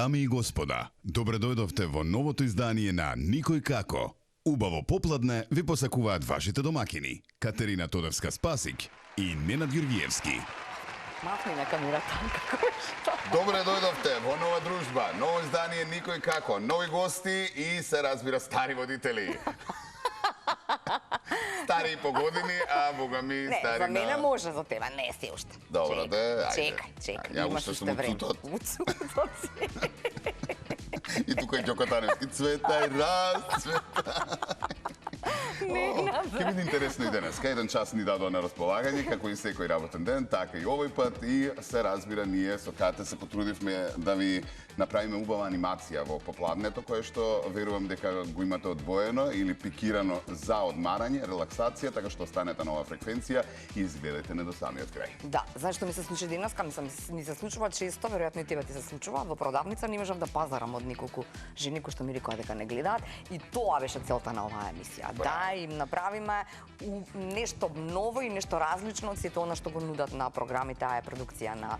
Дами и господа, добре дојдовте во новото издание на Никој како. Убаво попладне ви посакуваат вашите домакини Катерина Тодорска-Спасик и Ненад Ѓургиевски. Махни на камерата, како што? Добре дојдовте во нова дружба, ново издание Никој како, нови гости и се разбира стари водители. Стари по години, а бога ми Не, стари за мене на... може, за тебе не си уште. Добро, да, ајде. Чекај, Ја имаш уште сум уште време. уцутот. Уцутот си. И тука е Ѓокотаневски, цветај, расцветај. Ќе биде интересно и денеска. Еден час ни дадоа на располагање, како и секој работен ден, така и овој пат. И се разбира, ние со Кате се потрудивме да ви направиме убава анимација во попладнето, кое што верувам дека го имате одвоено или пикирано за одмарање, релаксација, така што останете на оваа фреквенција и изгледате не до самиот крај. Да, знаеш што ми се случи денеска? Ми се случува често, веројатно и тебе ти се случува. Во продавница не можам да пазарам од неколку жени кои што ми рекоа дека не гледаат и тоа беше целта на оваа емисија. Да им направиме нешто ново и нешто различно од сето она што го нудат на програмите, таа е продукција на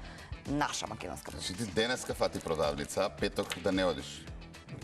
наша македонска. Значи ти денеска фати продавница, петок да не одиш.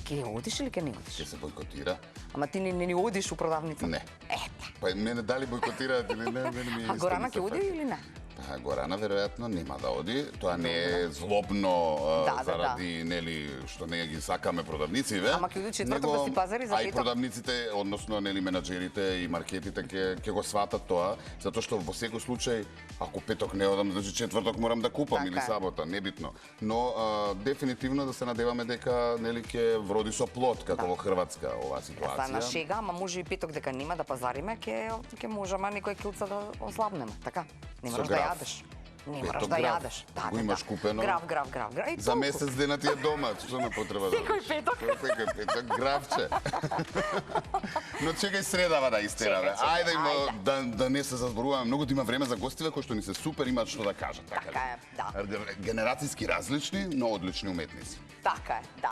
Ке одиш или ке не одиш? Ќе се бойкотира. Ама ти не одиш у продавница? Не. Ета. Па мене дали бойкотираат или не, мене ми е А исто Горана ми се ќе оди фати. или не? Па Горана веројатно нема да оди. Тоа не е злобно Да. заради нели што не ги сакаме продавниците. Ама ќе оди четврток да си пазари за а и петок? продавниците, односно нели менаџерите и маркетите ќе го сватат тоа, затоа што во секој случај ако петок не одам, значи четврток морам да купам Така или е. сабота, небитно. Но дефинитивно да се надеваме дека нели ќе вроди со плод како во Хрватска оваа Са на ситуација. шега, ама може и петок дека нема да пазариме, ќе можеме некој килца да ослабнеме, така? Не Со мораш да граф. јадеш. Не мораш Петок да граф. јадеш. Го имаш купено. Граф. И За толку. месец дена ти е дома, што не потреба да... Секој петок. Секој петок, графче. Но чекај средава да истераме. Чекај, Ајде ајде. да не се заборуваме многу, да има време за гостиве кои што ни се супер имаат што да кажат. Така е, да. Генерацијски различни, но одлични уметници. Така е, да.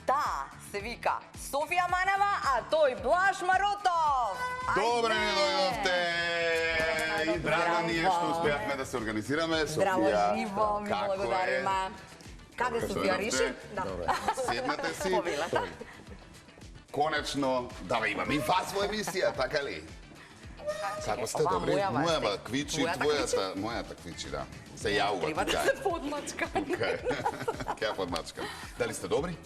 Таа се вика Софија Манева, а тој Блаш Маротов. Добре ни дојдовте! И драго ни е што успеавме да се организираме. Здраво Софија, живо, ми како е? благодариме. Каде Како Софија дојдовте? реши? Да. Седнете си. Повелата. Конечно, да имаме и вас во емисија, така ли? Како сте, Ова добри? мојава е Мојава сте. квичи, Твојата мојата квичи, да. Се јавува Треба да тука. се подмачка. Тука е. Ќе ја подмачкам. Дали сте добри?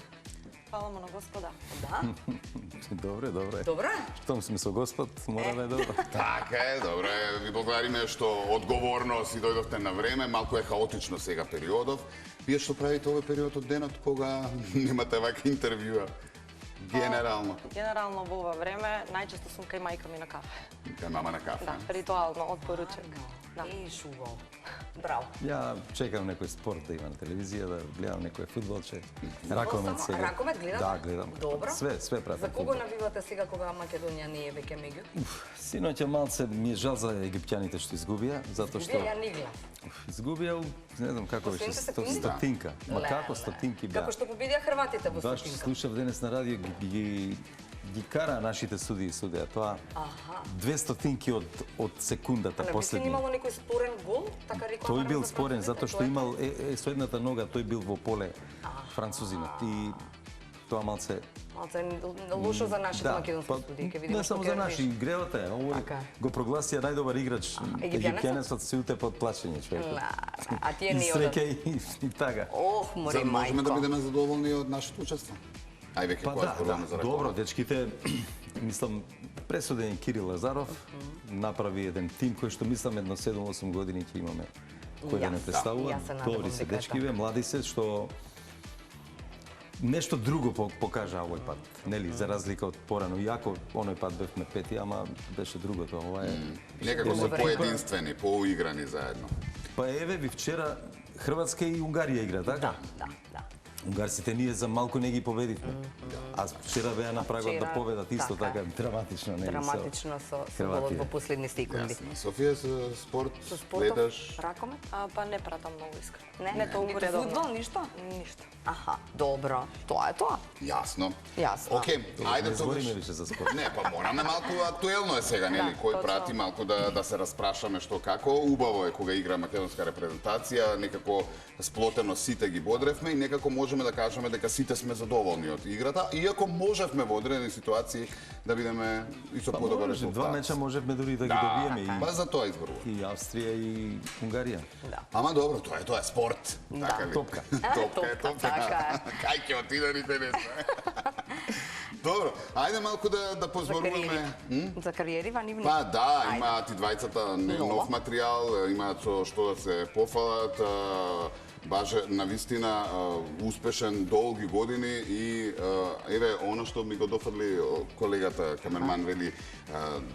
Фала му на Господа. Да. Добре. Добро. Штом сме со Господ, мора да е добро. Така е, добре. Ви благодариме што одговорно си дојдовте на време. Малку е хаотично сега периодов. Вие што правите овој период од денот кога немате вака интервјуа? Генерално. Генерално во ова време најчесто сум кај мајка ми на кафе. Кај мама на кафе. Да, ритуално од поручек. Да. И шубаво. Браво. Ја чекам некој спорт да има на телевизија, да гледам некој фудбалче. Ракомет сега. Ракомет гледате? Да, гледам. Добро. Све пратам. За кого фудбал. навивате сега кога Македонија не е веќе меѓу? Синоќа малце ми е жал за египтјаните што изгубија, затоа што Ја не гледам. изгубија, не знам како беше, Последните секунди? стотинка. Ма Леле. како стотинки беа? Како што победија хрватите во Баш стотинка. слушав денес на радио ги кара нашите судии судеа тоа. Аха. 200 од секундата А не би се последни. имало некој спорен гол? Така рекла Тој Марина бил за спорен французите, затоа што тоа е? имал со едната нога тој бил во поле французинот и тоа малце Малце лошо за нашите македонски судии, ќе видиме не што само ќе за наши, реши. гревата е, овој Така. го прогласија најдобар играч. египтјанецот? Египтјанецот се утепа од плачење, човекот. А тие И не одат. среќа и така. Ох, мори За можеме да мајко. бидеме задоволни од нашето учество. Ај веќе Па кога зборуваме за добро, ракомет. дечките, мислам, пресуден Кирил Лазаров направи еден тим кој што мислам едно 7-8 години ќе имаме кој да не Јас, представува. јас се надевам Добри се дека е дечкиве, млади се што нешто друго покажа овој пат, нели, за разлика од порано. Иако оној пат бевме пети, ама беше другото. Ова е Некако се Добре. поединствени, поуиграни заедно. Па еве ви вчера Хрватска и Унгарија игра, така? Да. Унгарците ние за малку не ги победивме. А вчера беа на прагот да Вчера, победат исто така. така драматично, нели? Драматично со Хрватија. голот во последни секунди. Јасно. Софија со спорт, Со спортов, гледаш? ракомет? Па не пратам многу искрено. Не, толку ниту редовно. фудбал, ништо? Ништо. Аха, добро. Тоа е тоа. Јасно. Јасно. Океј, ајде Не збориме тогаш. више за спорт. Не, па мораме малку актуелно е сега, нели? Кој точно. прати малку да се распрашаме што како. Убаво е кога игра македонска репрезентација, некако сплотено сите ги бодревме и некако можеме можеме да кажеме дека сите сме задоволни од играта, иако можевме во одредени ситуации да бидеме и со подобар резултат. Два меча можевме дури да ги добиеме Па за тоа изборува. и Австрија и Унгарија. Ама добро, тоа е спорт. Така ли? Топка. Топка е топка. така Кај ќе отиде ни денеска? Добро, ајде малку да позборуваме. За кариерива нивни? Па да, Ајде. имаат и двајцата нов Ново. материјал, имаат со што да се пофалат, баш навистина успешен долги години и еве она што ми го дофрли колегата камерман вели,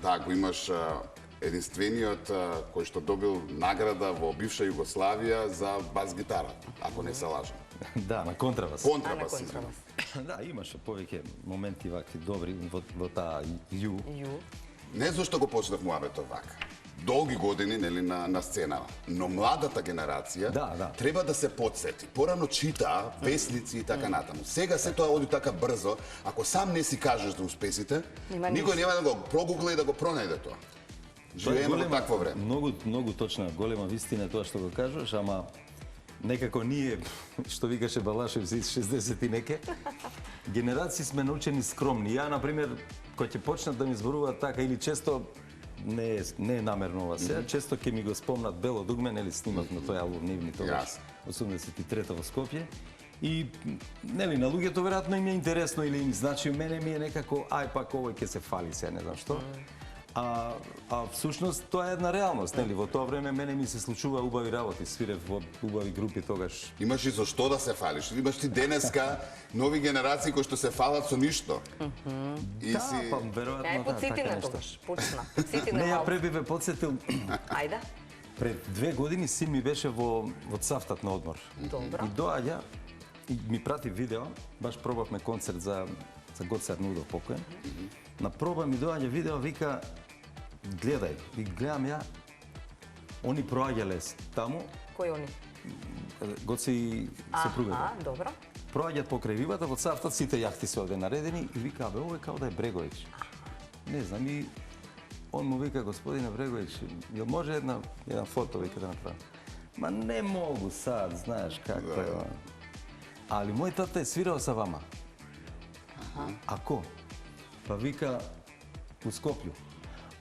да го имаш единствениот кој што добил награда во бивша Југославија за бас гитара, ако не се лажам. Да, на контрабас. Контрабас. контрабас. Да, имаше повеќе моменти вакви добри во таа љу. Ю. Не зашто го почнав муабетот вака. Долги години нели на сценава, но младата генерација Да. треба да се потсети. Порано читаа весници и така натаму. Сега се тоа оди така брзо, ако сам не си кажеш за успесите, Нема никој ништо. нема да го прогугла и да го пронајде тоа. Живееме во такво време. Многу точна, голема вистина тоа што го кажуваш, ама некако ние, што викаше Балашев за 60 и неке, генерации сме научени скромни. Ја, например, кој ќе почнат да ми зборуваат така или често, не е намерно ова сега, често ќе ми го спомнат Бело дугме, нели снимавме тој албум нивни тогаш, 83-та во Скопје. И, нели, на луѓето веројатно им е интересно или им значи, мене ми е некако, ај пак овој ќе се фали сега, не знам што. А всушност тоа е една реалност, нели? Во тоа време мене ми се случува убави работи, свирев во убави групи тогаш. Имаш и за што да се фалиш. Имаш ти денеска нови генерации кои што се фалат со ништо. И Да, си па веројатно Ај, да, подсети така на нешто. тогаш. Почна. Подсети Не, на ја малку. преби ве подсетил, Ајде. пред 2 години син ми беше во Цавтат на одмор. Добро. И доаѓа и ми прати видео, баш пробавме концерт за Гоцар Нудов покоен. На проба ми доаѓа видео, вика гледај, и гледам ја, они проаѓале таму, Кои они? Гоци и сопругата. Добро. Проаѓаат покрај рибата, во Цавтат сите јахти се овде наредени и вика, бе, ово е као да е Бреговиќ. Не знам, и он му вика, господине Бреговиќ, јел може еден фото вика да направи? Ма не могу сад, знаеш како е. Али мој тата е свирал со вама. Ако? Па вика, у Скопју.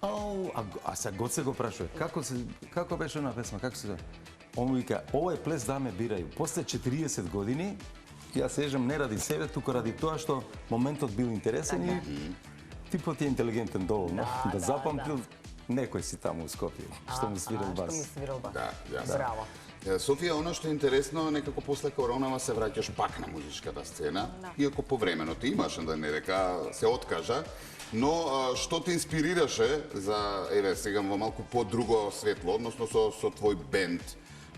Ау, а сега Гоце го прашува, како беше она песма, како се зове? Он му вика, ова е плес да ме бирају. После 40 години, ја сежам не ради себе, туку ради тоа што моментот бил интересен и типот е интелигентен доволно да запамтил некој си таму у Скопје, што му свирал Што бас. му свирал бас. Да, јасно. Браво. Софија, оно што е интересно, некако после коронава се враќаш пак на музичката сцена, иако повремено ти имаш, да не река, се откажа, но што те инспирираше за, еве, сега во малку по-друго светло, односно со твој бенд,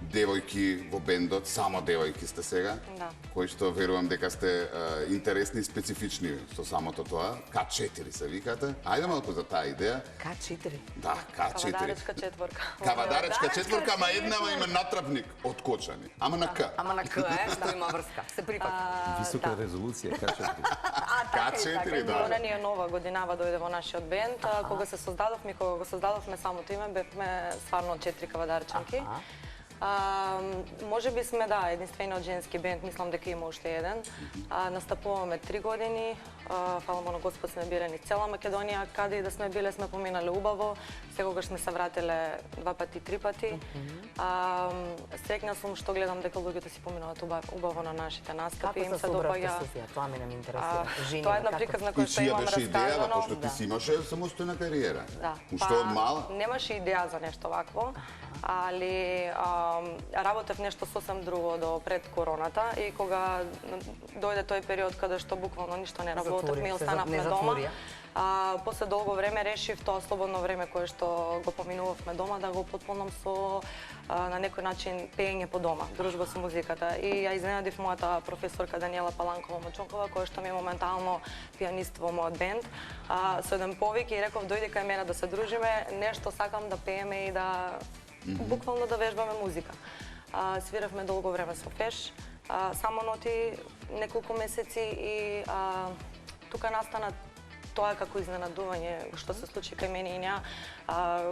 девојки во бендот, само девојки сте сега, Да. кои што верувам дека сте интересни и специфични со самото тоа. К4 се викате. Ајде малку за таа идеја. К4. Да, К4. Кавадаречка четворка. Кавадаречка четворка, ама еднава има натрапник од кочани. Ама на К. Ама на К е, што има врска. Се припати. Висока резолуција, кажа. К4, да. Она ни е нова годинава дојде во нашиот бенд. Кога се создадовме, кога го создадовме самото име, бевме стварно 4 кавадарчанки. Може би сме, да, единствениот женски бенд, мислам дека има уште еден. Настапуваме 3 години, фала му на Господ сме биле низ цела Македонија, каде и да сме биле сме поминале убаво, секогаш сме се вратиле 2 пати, 3 пати. Среќна сум што гледам дека луѓето си поминуваат убаво на нашите настапи, Како им се се собравте, допаѓа. Софија? Тоа мене ме интересира. Жени, Тоа е една како? приказна И која што чија имам беше идејава, раскажано. пошто ти си имаше самостојна кариера. Да. Уште од мала? Немаше идеја за нешто вакво, али работев нешто сосем друго до пред короната и кога дојде тој период каде што буквално ништо не работевме и останавме дома. После долго време решив тоа слободно време кое што го поминувавме дома да го потполнам со на некој начин пеење по дома, дружба со музиката. И ја изненадив мојата професорка Даниела Паланкова-Мочокова, која што ми е моментално пианист во мојот бенд. Со еден повик и реков дојди кај мене да се дружиме, нешто сакам да пееме и да буквално да вежбаме музика. Свиравме долго време со Феш, само ноти неколку месеци и тука настана тоа како изненадување што се случи кај мене и неа,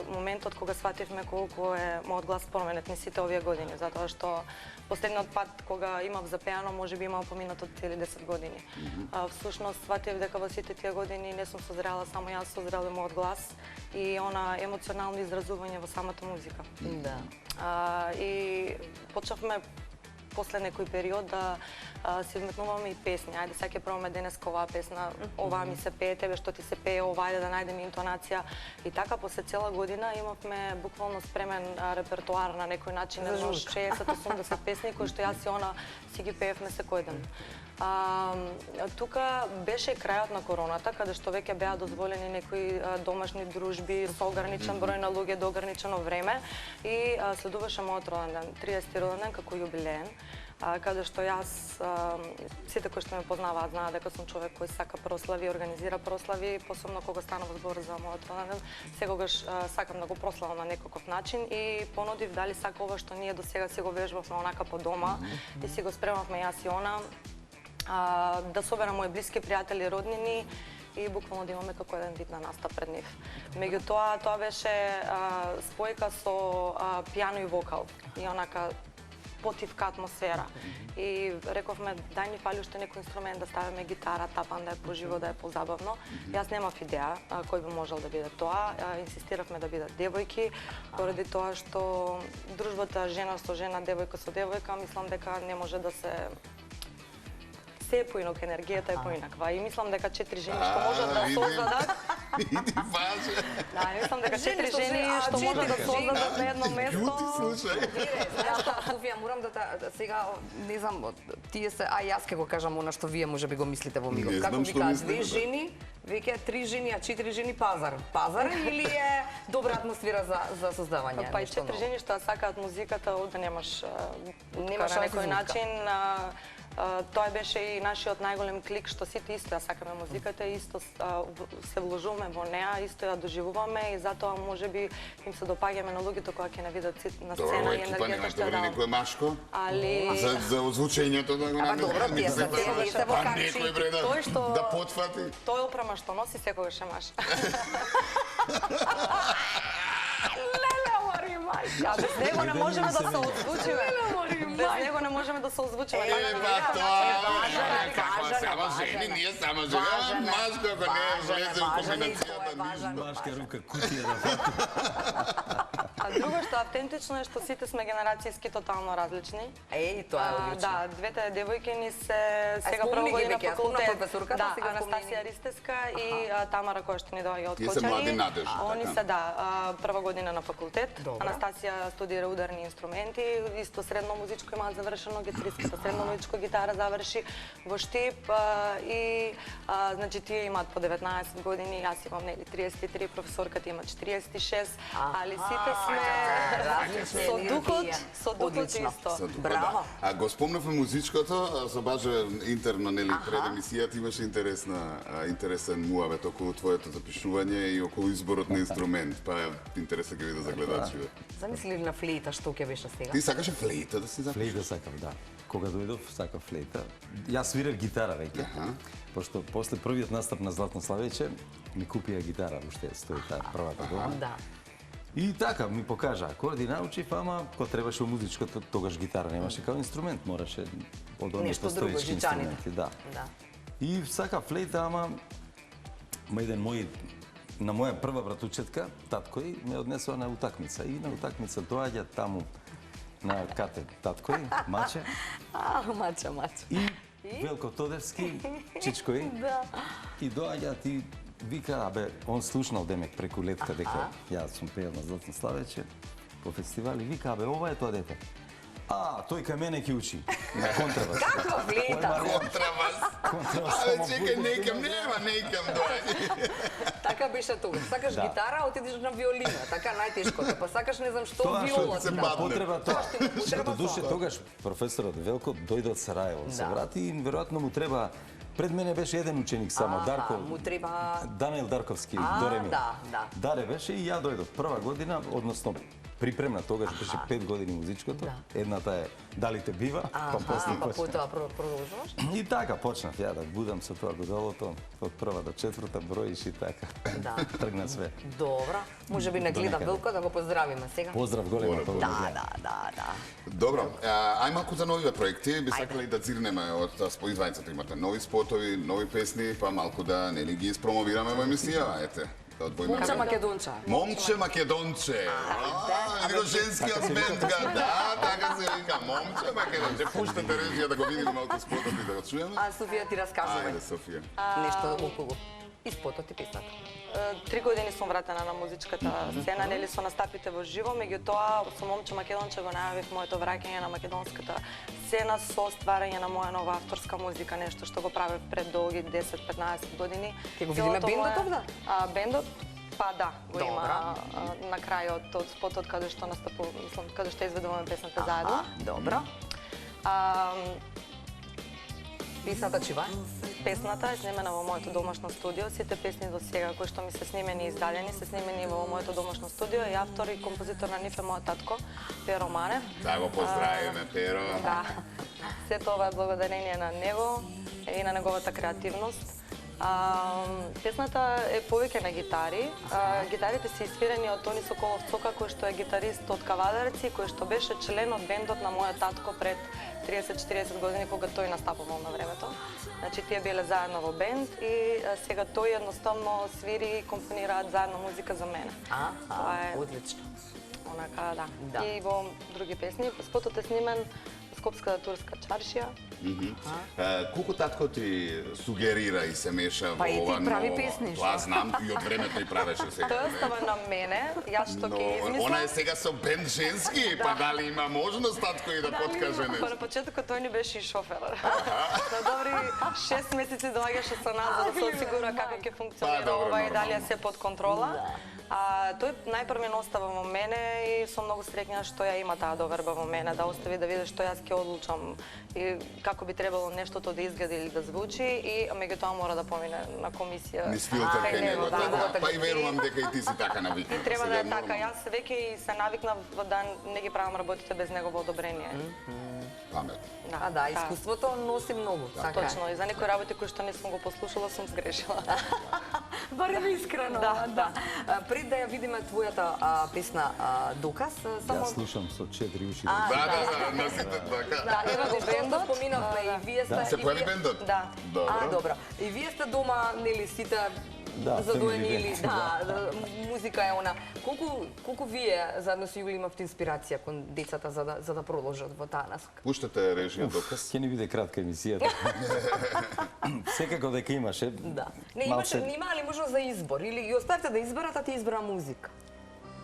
моментот кога свативме колку е мојот глас променет низ сите овие години, затоа што последниот пат кога имав запеано, можеби имав поминато цели 10 години. Всушност сватив дека во сите тие години не сум созрела само јас, созрел и мојот глас и она емоционално изразување во самата музика. Да. И почнавме после некој период да си вметнуваме и песни. Ајде, сега ќе пробаме денеска оваа песна, оваа ми се пее, тебе што ти се пее, ова, ајде да најдеме интонација. И така, после цела година имавме буквално спремен репертуар на некој начин, едно 60-80 песни, кои што јас и она си ги пеевме секој ден. Тука беше крајот на короната, каде што веќе беа дозволени некои домашни дружби со ограничен број на луѓе до ограничено време и следуваше мојот роден ден, 30-ти роден ден како јубилеен, каде што јас, сите кои што ме познаваат знаат дека сум човек кој сака прослави, организира прослави, посебно кога станува збор за мојот роден ден, секогаш сакам да го прославам на некаков начин и понудив дали сака ова што ние до сега си го вежбавме онака по дома и си го спремавме јас и она, да соберам мои блиски пријатели, роднини и буквално да имаме како еден вид на настап пред нив. Меѓутоа, тоа беше спојка со пијано и вокал и онака потивка атмосфера. И рековме, дај ни фали уште некој инструмент да ставиме гитара, тапан, да е поживо, да е позабавно. Јас немав идеја кој би можел да биде тоа. Инсистиравме да бидат девојки, поради тоа што дружбата жена со жена, девојка со девојка, мислам дека не може да се е поинак, енергијата е поинаква. И мислам дека 4 жени што можат да создадат. Иди важе. Да, мислам дека 4 жени што можат да создадат на едно место. Јути, слушај. Знаеш што, Софија, морам да сега, не знам, тие се, јас ќе го кажам она што вие можеби го мислите во мигот. Како викаат, 2 жени, веќе 3 жени, а 4 жени пазар. Пазар или е добра атмосфера за создавање? Па и 4 жени што сакаат музиката, овде немаш на некој начин. Тоа беше и нашиот најголем клик, што сите исто ја сакаме музиката, исто се вложуваме во неа, исто ја доживуваме и затоа можеби им се допаѓаме на луѓето кога ќе не видат на сцена и енергијата што ја дава. Некој машко? Али За озвучењето да го намери. Добро, тие се во некој бре да потфати. Тој опрема што носи секогаш е маш. Без него не можеме да се озвучиме. Без него не можеме да се озвучиме. Па тоа, како само жени, ние само жени, машко ако не влезе во комбинацијата ништо. Машка рука кутија да фати. А друго што автентично е што сите сме генерацијски тотално различни. Еј, тоа е одлично. Да, двете девојки ни се сега прва година факултет. Да, Анастасија Ристеска и Тамара која што ни доаѓа од Кочани. Тие се млади надежни. Они се прва година на факултет. Анастасија студира ударни инструменти, исто средно музичко има завршено, гитаристката средно музичко гитара заврши во Штип и значи тие имаат по 19 години, јас имам 33, професорката има 46, али сите сме со духот исто. Браво. А го спомнавме музичкото, со баже интерно нели пред емисијата имаше интересен муавет околу твоето запишување и околу изборот на инструмент, па интересно ќе биде за гледачите. Замисли ли на флейта што ќе беше сега? Ти сакаше флейта да си запишеш? Флейта сакав, да. Кога дојдов, сакав флейта. Јас свирев гитара веќе. Пошто после првиот настап на Златно Славеќе ми купија гитара, уште стои таа првата година. Да. И така ми покажа акорди, научив, ама кога требаше музичкото, тогаш гитара немаше као инструмент, мораше од оние постоечки инструменти, да. И сака флейта, ама еден мој на моја прва братучетка, таткој, ме однесува на утакмица. И на утакмица доаѓа таму на кате таткој, Маче. Маче. И Велко Тодевски, Чичкој. И доаѓаат и вика, абе, он слушнал демек преку летка дека јас сум пеел на Златно Славеќе по фестивали, вика, абе, ова е тоа дете. Тој кај мене ќе учи на контрабас. Каква флейта? Контрабас. Абе, чекај, некам доаѓа. Така беше тука. Сакаш гитара, отидеш на виолина, така најтешкото. Па сакаш не знам што виола. Потреба тоа. До душе тогаш професорот Велко дојде од Сараево, се врати и веројатно му треба. Пред мене беше еден ученик само, Дарко. Му треба Даниел Дарковски, Дореми. Да. Даре беше и ја дојдов прва година, односно припремна, тогаш беше 5 години музичкото. Едната е Дали те бива, па после па потоа продолжуваш? И така почнав ја да будам со тоа годолото, од прва до четврта броиш и така. Да. Тргна све. Добро. Може би не гледа некаде. Велко да го поздравиме сега. Поздрав голема тоа. Да. Добро, ај малку за новиве проекти. Би сакале да зирнеме од изданието. Имате нови спотови, нови песни, па малку да нели ги испромовираме во емисија, ете. Момче Македонча. Момче Македонче. Видно женскиот бенд га. Да, така се вика. Момче Македонче. Пуштате режија да го видиме малку спотот и да го чуеме. А Софија ти раскажува. Ајде, Софија. Нешто околу. И спотот и песната. 3 години сум вратена на музичката сцена, нели со настапите во живо, меѓутоа со Момче Македонче го најавив моето враќање на македонската сцена со стварање на моја нова авторска музика, нешто што го правев пред долги 10-15 години. Ќе го видиме бендот овде? Бендот па да, го има на крајот од спотот каде што мислам, каде што изведуваме песната заедно. Добро. Песната чива? Песната е снимена во моето домашно студио. Сите песни до сега кои што ми се снимени и издадени се снимени во моето домашно студио и автор и композитор на нив е мојот татко Перо Манев. Да го поздравиме, Перо. Да. Сето ова е благодарение на него и на неговата креативност. Песната е повеќе на гитари. Гитарите се испирани од Тони Соколов Цока, кој што е гитарист од Кавадарци, кој што беше член од бендот на мојот татко пред 30-40 години кога тој настапувал на времето. Значи тие биле заедно во бенд и сега тој едноставно свири и компонираат заедно музика за мене. Тоа е Одлично. Онака, да. И во други песни. Спотот е снимен Скопската турска чаршија. Колку татко ти сугерира и се меша во Па и ти ова прави ново? песни, Тоа што? знам и од времето и правеше сега. Тоа остава на мене, јас што ќе измислам. Она е сега со бенд женски, па дали има можност татко и да подкаже Па нешто? на почетокот тој ни беше и шофер. На добри 6 месеци доаѓаше со нас за да се осигура како ќе функционира добро, ова и дали е нормално. се под контрола. Тој најпрвен остава во мене и сум многу среќна што ја има таа доверба во мене, да остави да види што јас ќе одлучам и како би требало нештото да изгледа или да звучи и меѓутоа мора да помине на комисија. Низ филтер кај него, да. па и верувам дека и ти си така навикнат. И треба да Сега е така. нормално. Јас веќе и се навикнав да не ги правам работите без негово одобрение. Памет. Да, искуството носи многу. Така е. Точно, и за некои работи кои што не сум го послушала, сум сгрешила. Барем искрено. Да. Пред да ја видиме твојата песна Доказ, само Јас слушам со 4 уши. Да, на сите така. Да, ева го бендот, споминавме и вие сте... Се појави бендот? Да. Добро. Добро. И вие сте дома, нели, сите задоени family или band. музика е она. Колку вие заедно со Јули имавте инспирација кон децата за да продолжат во таа насока? Пуштате режија Доказ. Ќе ни биде кратка емисијата. Секако дека имаше. Да. Не има ли можност за избор или ги оставите да изберат, а ти избра музика?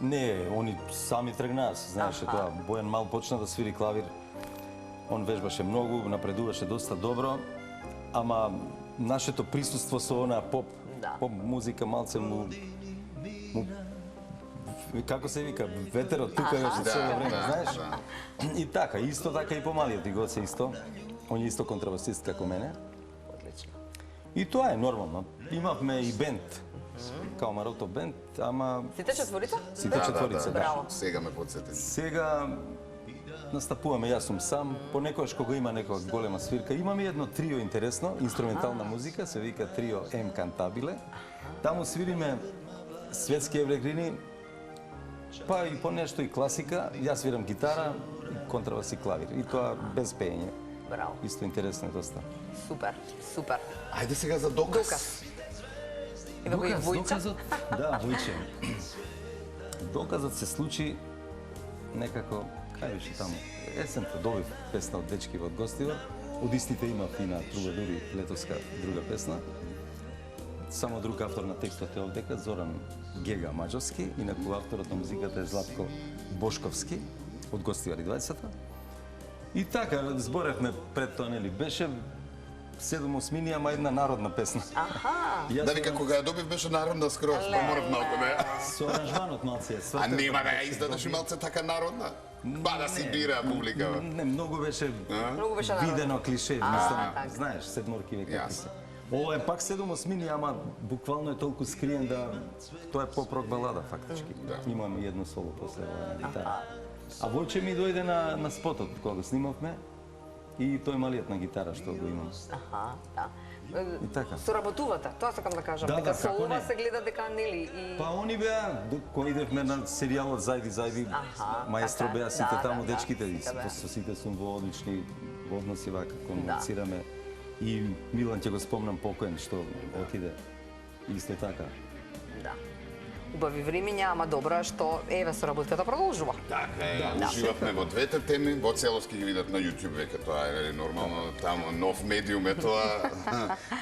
Не, они сами тргнаа, знаеше тоа. Бојан Мал почна да свири клавир. Он вежбаше многу, напредуваше доста добро, ама нашето присуство со онаа поп музика малце му како се вика, ветерот тука беше цело време, знаеш? И така, исто така и помалиот и Гоце исто. Он е исто контрабасист како мене. Одлично. И тоа е нормално. Имавме и бенд, као Марото бенд, ама Сите четворица? сите четворица, да. Браво. Сега ме подсетени. Сега настапуваме, јас сум сам, понекогаш кога има некоја голема свирка. Имаме едно трио интересно, инструментална музика, се вика трио М Кантабиле. Таму свириме светски еврегрини, па и по нешто и класика. Јас свирам гитара, контрабас и клавир. И тоа без пеење. Браво. Исто интересно е доста. Супер, супер. Ајде сега за Доказ. Доказ. Ева го и Војча. Да, Војче. Доказот се случи некако, кај беше таму, есента добив песна од дечки од Гостивар. Од истите имав и на Трубадури летоска друга песна. Само друг автор на текстот е овдека, Зоран Гега Маđовски, инаку авторот на музиката е Златко Бошковски од Гостивар и 20-та. И така, зборевме пред тоа, нели, беше 7/8, ама една народна песна. Да вика, кога ја добив беше народна скроз, па морав малку да ја... Со аранжманот малце е. А нема да ја издадеш и малце така народна? Па да си бира публикава. Не, многу беше Многу беше народно. видено клише, мислам, знаеш, седморки века Јасно. клише. Ова е пак 7/8, ама буквално е толку скриен да тоа е поп-рок балада фактички. Имам и едно соло после ова на гитара. А Војче ми дојде на спотот кога го снимавме и тој малиот на гитара што го имам. Аха, да. И така. Соработувате, тоа сакам да кажам. Да, дека да, со како ова не. се гледа дека нели и Па они беа, кога идевме на серијалот Зајди, маестро така, беа сите да, таму да, дечките, и сите беа. со сите сум во одлични односи, вака комуницираме. И Милан ќе го спомнам покоен што отиде. Исто така. да. Убави времиња, ама добро е што еве соработката продолжува. Така е, уживавме во двете теми, во целост ќе ги видат на YouTube веќе, тоа е нормално, таму нов медиум е тоа.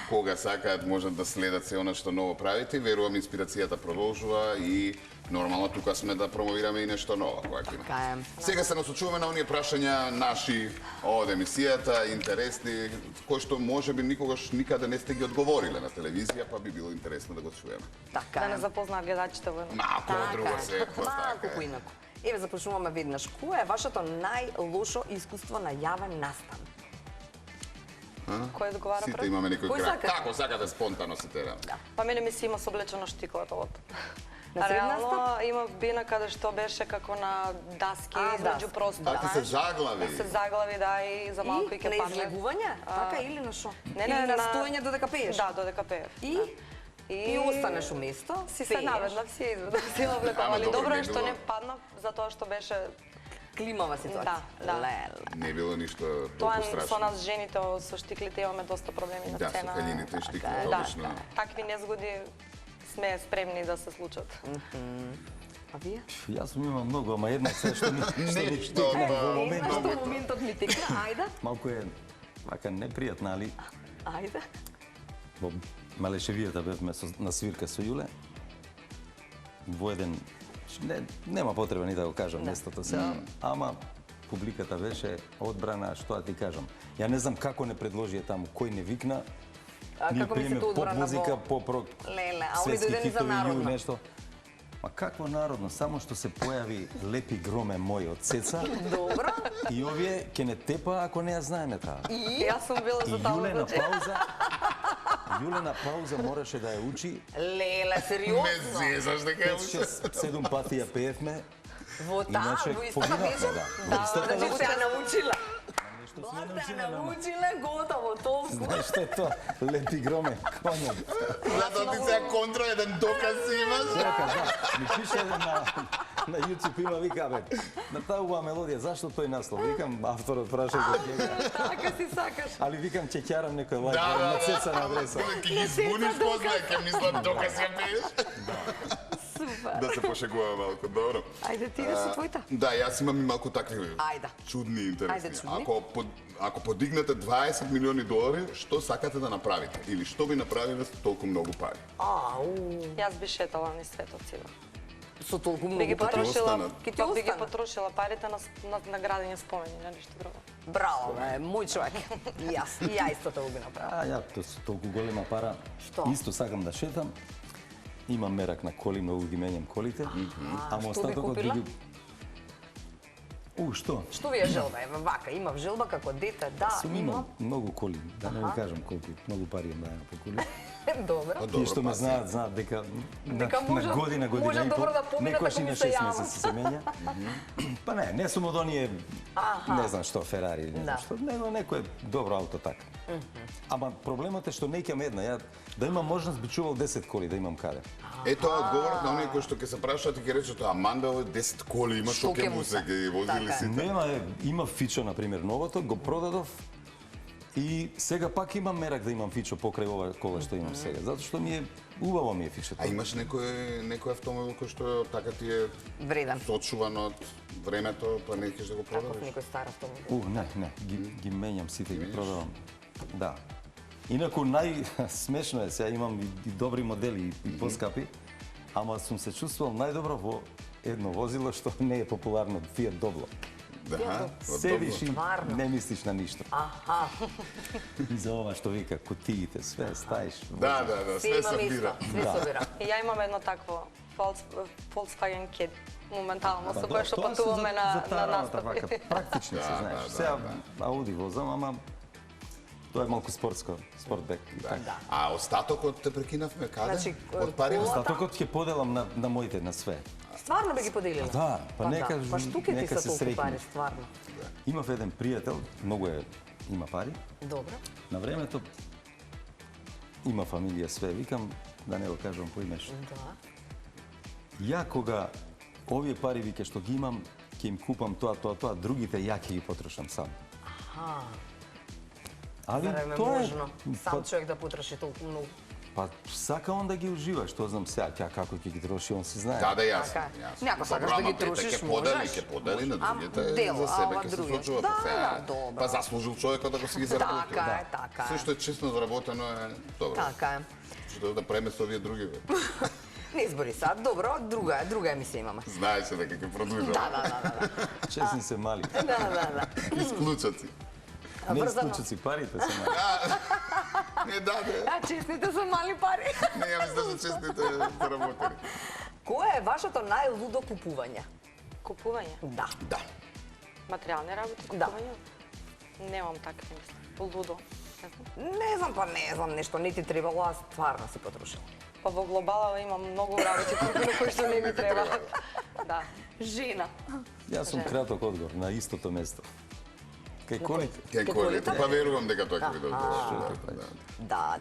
Кога сакаат можат да следат се она што ново правите, верувам инспирацијата продолжува и нормално тука сме да промовираме и нешто ново кога ќе има. Така е. Сега се насочуваме на оние прашања наши од емисијата, интересни, кои што можеби никогаш никаде не сте ги одговориле на телевизија, па би било интересно да го чуеме. Така Да е. не запознаат гледачите во едно. Малку од друго секој, Малку така е. поинаку. Еве започнуваме веднаш. Кое е вашето најлошо искуство на јавен настан? Кој одговара Сите прв? имаме некој Кој крај. сака? Како сакате спонтано се терам? Па мене ми се има соблечено штиклото. На сред Реално настап? имав бина каде што беше како на даски измеѓу простор. А ти се заглави? Се заглави, да, и за малку и И ке на падне. излегување? Така или на шо? Не, Или не, на стоење додека пееш? Да, додека пеев. И? И останеш у место, Си се пееш. наведнав, си изведав, си облекам, Ама али добро, добро не е што било. не паднав, затоа што беше Климава ситуација. Да, да. Леле. Не било ништо тоа толку страшно. со нас жените со штиклите имаме доста проблеми на Да, со сцена. каљините и штиклите, Да, обично. такви незгоди сме спремни да се случат. А вие? Јас сум имал многу, ама една се што ми Нешто, текна да. во Една моментот. што моментот ми текна, ајде, Малку е вака непријатна, али ајде. во Малешевијата бевме на свирка со Јуле. Во еден нема потреба ни да го кажам местото сега, ама публиката беше одбрана, што да ти кажам. Ја не знам како не предложија таму, кој не викна. А Ние како мислите пееме одбрана во- поп-музика, поп-рок, Леле, а они светски дојдени за хитови, народно. Ју, нешто. Ма какво народно? Само што се појави Лепи громе мој од Цеца Добро. и овие ќе не тепа ако не ја знаеме таа. И јас сум била И за таму. Јуле на пауза мораше да ја учи. Леле, Ме сериозно. зезаш дека е 5, 6, 7 пати ја пеевме. Во таа, Иначе во истата погинавме, вечер? да. Во истата Значи вечер. се ја научила. Што Благ те ја научила, готово, толку. Знаеш што е тоа? Лепи громе, конем. Затоа ти сега контра еден доказ си имаш. Дека, да, ми пише на YouTube има, вика, бе, на таа убава мелодија, зашто тој наслов? Викам, авторот праша го ќе. Така си сакаш. Али викам, ќе ќарам некој лайк Да, на да, Цеца на да. адреса. Ке ги збуниш после, ке мислам доказ ја пееш. Супер. Да се пошегуваме малку, добро. Ајде ти да со твојта. Да, јас имам и малку такви Ајде. чудни и интересни. Ајде, чудни. Ако подигнете 20 милиони долари, што сакате да направите? Или што би направиле со толку многу пари? Ау, Јас би шетала низ светот сега. со толку Би ги многу пари. потрошила, останат. Ке ти би ги останат. потрошила парите на градење спомени, на ништо друго. Браво, бе, мој човек. И ја исто тоа би направила. А, ја, тоа со толку голема пара. Што? Исто сакам да шетам. Имам мерак на коли, многу ги менјам колите. Ама што би остатокот купила? Што? Што ви е желба? Еве вака, имав желба како дете, да, Сум имам. имал многу коли, да не ви кажам колку, многу пари имам дајам по коли. Добро. Тие што ме знаат дека Дека на можат- година можат и пол, добро да поминат некојаш ако и ми на се 6 јават. месеци се менја. Па не сум од оние, не знам што, Ферари, не знам Да. што, него некој добро ауто така. Ама проблемот е што не ќам една, ја да имам можност би чувал 10 коли да имам каде. Ето одговорот на оние кои што ќе се прашаат и ќе речат, Аманда, овој 10 коли има, што ќе му се ги возили Така е. сите? Нема, има Фичо, например, новото, го продадов и сега пак имам мерак да имам Фичо покрај ова кола што имам сега, затоа што ми е убаво ми е Фичото. А имаш некој автомобил кој што така ти е Вреден. сочуван од времето, па не ќе да го Каков продадеш? некој стар автомобил. Не, ги менјам сите, ги продавам. Да. Инаку смешно е, сега имам и добри модели и поскапи, ама сум се чувствувал најдобро во едно возило што не е популарно, Fiat Doblo. Да, Седиш и Стварно? не мислиш на ништо. Аха, И за ова што вика, кутиите, све стаиш. Да, се све има се место, бира. све собира. И ја имам едно такво Volkswagen Kit моментално, со Па кое што тоа се патуваме за на таа работа, настапи. вака, практично се, знаеш. да, Сега Ауди возам, ама Тоа е малку спортбек. Да. А остатокот те прекинавме каде? Значи, Од пари? колата- Остатокот ќе поделам на моите, на све. Стварно би ги поделила? Да, па нека Па што ќе ти нека се се толку среќнат. пари, стварно? Имав еден пријател, има пари. Добро. На времето има фамилија све, викам да не го кажам по имеш. Да. Ја кога овие пари вике што ги имам, ќе им купам тоа, другите ја ќе ги потрошам сам. Аха. Али Зарем е тоа можно сам човек да потроши толку многу? па сака он да ги ужива, што знам сега, тя како ќе ги троши, он си знае. Да, јас. Така е. Ако сакаш да ги трошиш, можеш. Ќе подели на другите, дел, за себе ова ќе се други. случува. Да, па сега, да, добро. Па заслужил човекот да го си ги заработи. Така е. Се што е честно заработено е добро. Така е. Што да преме со овие други, бе. Не избори сад, добро, друга емисија имаме. Знаеше дека ќе продолжува. Да. Честни се мали. Да. Исклучаци. Не Врзано. исклучаци парите се мали. Не даде. А честните се мали пари. Не, ја мислам за честните заработени. Кое е вашето најлудо купување? Купување, Да. Да. материјални работи, Да. купување. Немам такви мисли. Лудо. Не знам. Не знам, нешто не ти требало, а стварно си потрошила. Па во глобала имам многу работи кои што не ми треба. Да. Жена. Јас сум краток одговор на истото место. Кај колите. Кај колите, па верувам дека тоа ќе биде добро. Да.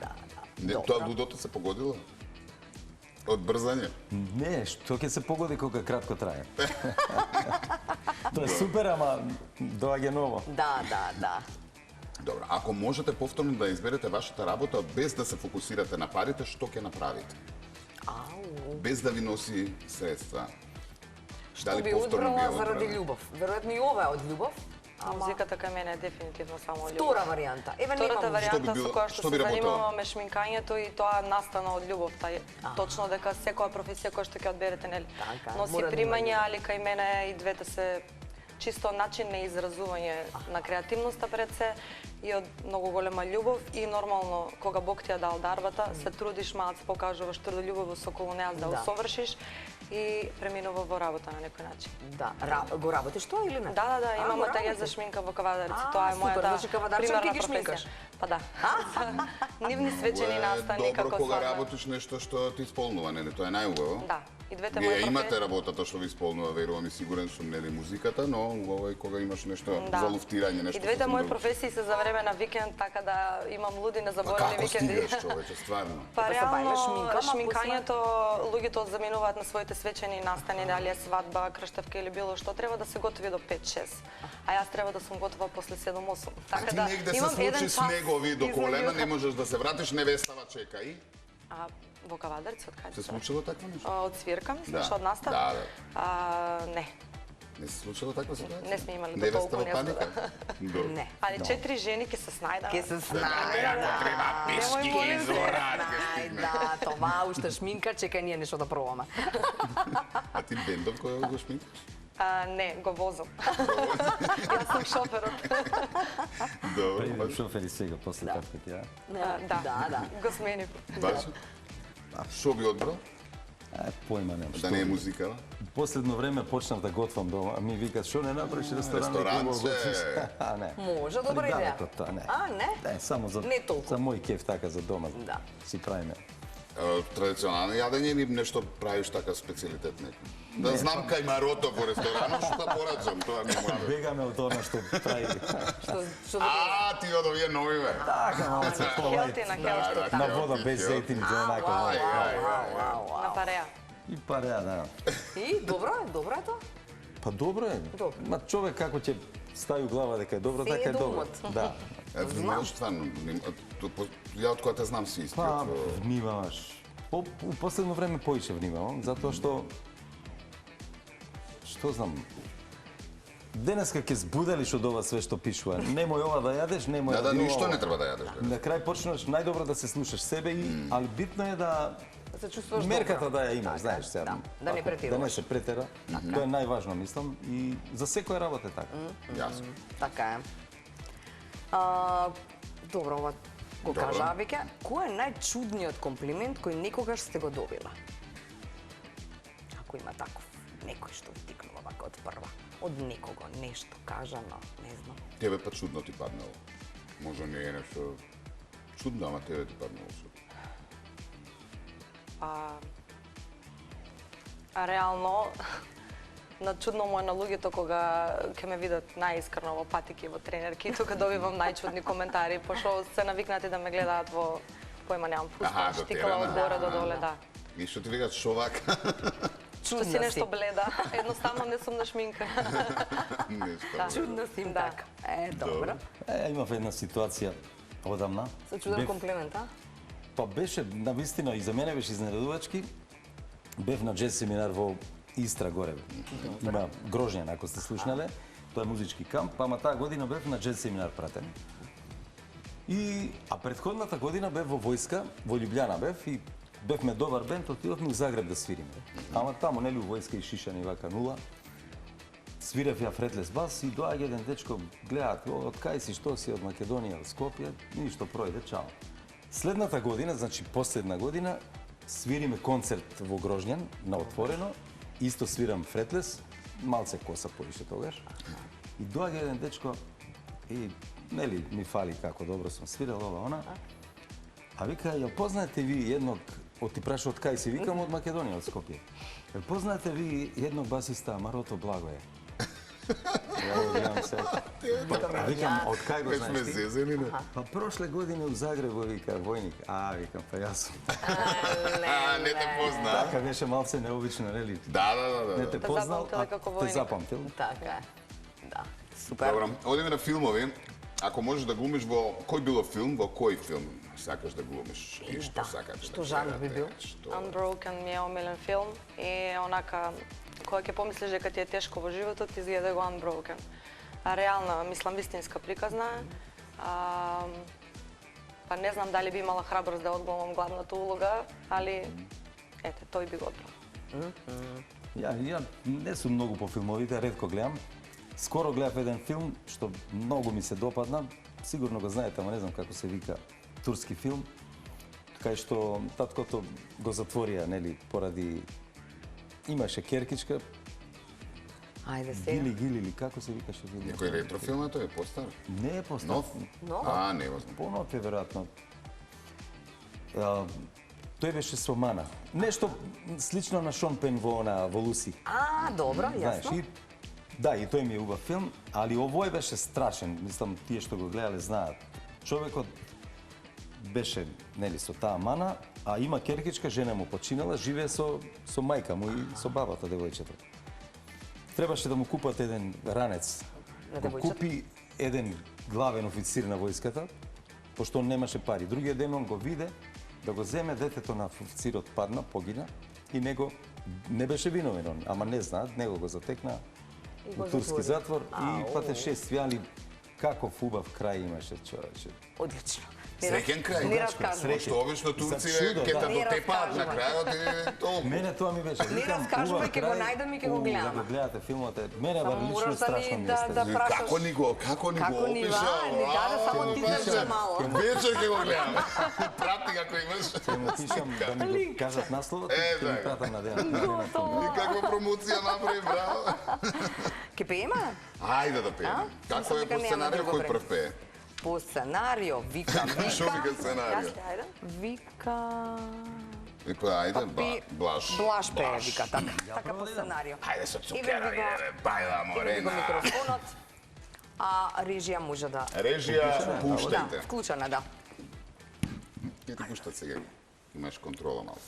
Не, тоа лудото се погодило? Од брзање? Не, што ќе се погоди кога кратко трае. Тоа е супер, ама доаѓа ново. Да. Добро, ако можете повторно да изберете вашата работа без да се фокусирате на парите, што ќе направите? Без да ви носи средства. Што би одбрала заради љубов? Веројатно и ова е од љубов. Музиката кај мене е дефинитивно само љубов. Втора варијанта. Еве Втората нема Што би варијанта било- со која што што би се работела? занимаваме шминкањето и тоа настана од љубовта. Точно дека секоја професија која што ќе одберете, нели, Така, носи мора да има примање, љубов. али кај мене и двете се чисто начин на изразување на креативноста пред се и од многу голема љубов и нормално кога Бог ти ја дал дарбата, се трудиш малку, покажуваш трудолюбивост со околу неа да Да. усовршиш и преминува во работа на некој начин. Да, го работиш тоа или не? Да, имам го ателје работиш? за шминка во Кавадарци. А, Тоа е супер, мојата значи кавадарчанки примерна ги професија. шминкаш? Па да. Нивни свечени настани Добро како кога свадба. работиш нешто што ти исполнува, нели? Тоа е најубаво. Да, и двете Вие мои имате професии. работата што ви исполнува, верувам и сигурен сум, нели, музиката, но убаво е кога имаш нешто за луфтирање, нешто. И двете сосем мои друго. професии се за време на викенд, така да имам луди Па незаборавни како викенди. стигаш, човече, стварно? Па Да се бавиш реално шминкама, шминкањето луѓето заминуваат на своите свечени настани, дали е свадба, крштевка или било што, треба да се готови до 5-6. А јас треба да сум готова после 7-8. А ти негде се случи снегови до колена, не можеш да се вратиш, невестава чека и? А во Кавадарци од каде? Се случило такво нешто? Од свирка, мислиш, Да. од настава? Да. Не. Не се случило таква ситуација? Не сме имали до Невеста толку во паника? Добро. Не. Али 4 жени ќе се снајдат. Ке се Ако снајде. треба пешки Немој ги моlim зорат. Да, това уште шминка, чекај ние нешто да пробаме. А ти бендов кој го шминкаш? Не, го возам. Јас сум шоферот. Добро, Преди баш. шофери сега, после татко ти, а? Да. Го сменив. Баш. Шо би одбрал? Појма немам. Да не е музика, ба? Последно време почнав да готвам дома, а ми викат, шо не направиш ресторан? ресторанче. А, не. Може, добра Али идеја. далеко тоа, не. А, не? Не, само за, Не толку. за мој кеф, така, за дома. Да. Си правиме. Традиционално јадење или нешто правиш така специјалитет некој? Да знам кај Марото во ресторанот што да порачам, тоа ми мора. Бегаме од она што прави. Што да А, ти од овие нови бе. Така, малце полајт. Хелти на хелти. На вода без зејтин, за онака. На пареа. И пареа, да. И добро е тоа? Па добро е. Добро. Ма човек како ќе стави у глава дека е добро, Се така е е добро. домот. Да. Внимаваш стварно, ја од кога те знам си Па, искрено. внимаваш. У последно време поише внимавам, затоа што знам, денеска ќе збудалиш од ова све што пишува. Немој ова да јадеш, немој Да, јади ништо ова. не треба да јадеш. бе. На крај почнеш најдобро да се слушаш себе и али битно е да Да се чувствуваш мерката добро. да ја имаш, Така, знаеш сега. да. Да не ако- претируваш. Да не се претера. Тоа е најважно, мислам, и за секоја работа е така. Јасно. Така е. Добро, ова го Добро. кажа веќе. Кој е најчудниот комплимент кој некогаш сте го добила? Ако има таков, некој што втикнува вака од прва, од некого, нешто кажано, не знам. Тебе па чудно ти паднало. Možda nije nešto čudno, ама тебе ти паднало чудно. А реално, на чудно му е на луѓето кога ќе ме видат најискрено во патики, во тренерки, тука добивам најчудни коментари, пошто се навикнати да ме гледаат во појма немам пуста, до штикала терена. од горе до доле, да. И што ти викат шовак? Што си нешто бледа, едноставно не сум на шминка. Нешто. Чудно си им така. Добро. Имав една ситуација одамна. Со чуден Бев- комплимент, а? Па беше, навистина, и за мене беше изненадувачки. Бев на джез семинар во Истра горе. Има Грожњан, ако сте слушнале. Тоа е музички камп, ама таа година бев на джез семинар пратен. А претходната година бев во војска, во Љубљана бев и бевме добар бенд, отидовме у Загреб да свириме. Ама таму, нели, у војска и шишани вака нула. Свирев ја фретлес бас и доаѓа еден дечко, гледаат, од кај си, што си, од Македонија, од Скопје, ништо, пројде, чао. Следната година, значи последна година, свириме концерт во Грожњан, на отворено, исто свирам фретлес, малце коса повише тогаш. И доаѓа еден дечко и, нели, ми фали како добро сум свирал, ова, она. А вика, ја познаете ви едног, ти праша од кај си, викам од Македонија, од Скопје. Ја познаете ви едног басиста, Марото Благое? Ја го гледам се. А викам, од кај го Веќе сме знаеш ти? зезени, не? Па прошле години у Загребу, вика, војник. Викам, па јас сум. Не те позна. Така беше малце необично, нели? Да. Не те Те познал, запамтиле како те војник. запамтил. Така е. Да. Супер. Добро, одиме на филмови. Ако можеш да глумиш во кој било филм, во кој филм сакаш да глумиш? И што сакате? Што жанр би бил? Unbroken ми е омилен филм и онака, кога ќе помислиш дека ти е тешко во животот, ти изгледа го Unbroken. А реална, мислам, вистинска приказна е. Па не знам дали би имала храброст да одглумам главната улога, али ете, тој би го одбрал. Ја не сум многу по филмовите, ретко гледам. Скоро гледав еден филм што многу ми се допадна. Сигурно го знаете, ама не знам како се вика, турски филм, кај што таткото го затворија, нели, поради имаше керкичка, Ајде сега. Гили или како се викаше филм? Некој ретро филм е тој, е постар? Не е постар. Нов? Нов? Невозможно. Понов е веројатно. Тој беше со Мана. Нешто слично на Шон Пен во Луси. Добро, Знаеш, јасно. да, и тој ми е убав филм, али овој беше страшен. Мислам, тие што го гледале знаат. Човекот беше, нели, со таа мана, а има керкичка, жена му починала, живее со мајка му и со бабата, девојчето. Требаше да му купат еден ранец. На Го девојчето? купи еден главен официр на војската, пошто он немаше пари. Другиот ден он го виде, да го земе детето на официрот падна, погина, и него не беше виновен он, ама не знаат, него го затекна го у турски затвори. затвор и патешествија, али каков убав крај имаше, човече. Одлично. Среќен крај. Ни раскажуваш. Што обично турци За чудо, ќе да. те Ни дотепаат на раскажувај. крајот и толку. Мене тоа ми беше. Ни раскажувај, ќе го најдам и ќе го гледам. Да го гледате филмот, мене Само бар лично мораш да страшно ни ми да е. прашаш. Како ни го Како ни опиша? ни даде само ти да мало. Вечер ќе го гледам. Прати како имаш. Ќе му пишам да ми го кажат насловот и ќе ми пратам на ден. И каква промоција направи, браво. Ке пееме? Ајде да пееме. Како Сам е дека по нема сценарио, друго кој време. прв пее? По сценарио, вика. Што вика сценарио? Јас ли, ајде? Вика... И па ајде, Блаш. Блаш пее, вика, така. Така по сценарио. Ајде со Иве цукера, ви го- иде, бајла Има го морена. микрофонот. А режија може да... Режија, Да, пуштајте. вклучена, да. Ќе те пуштат сега. Имаш контрола малку.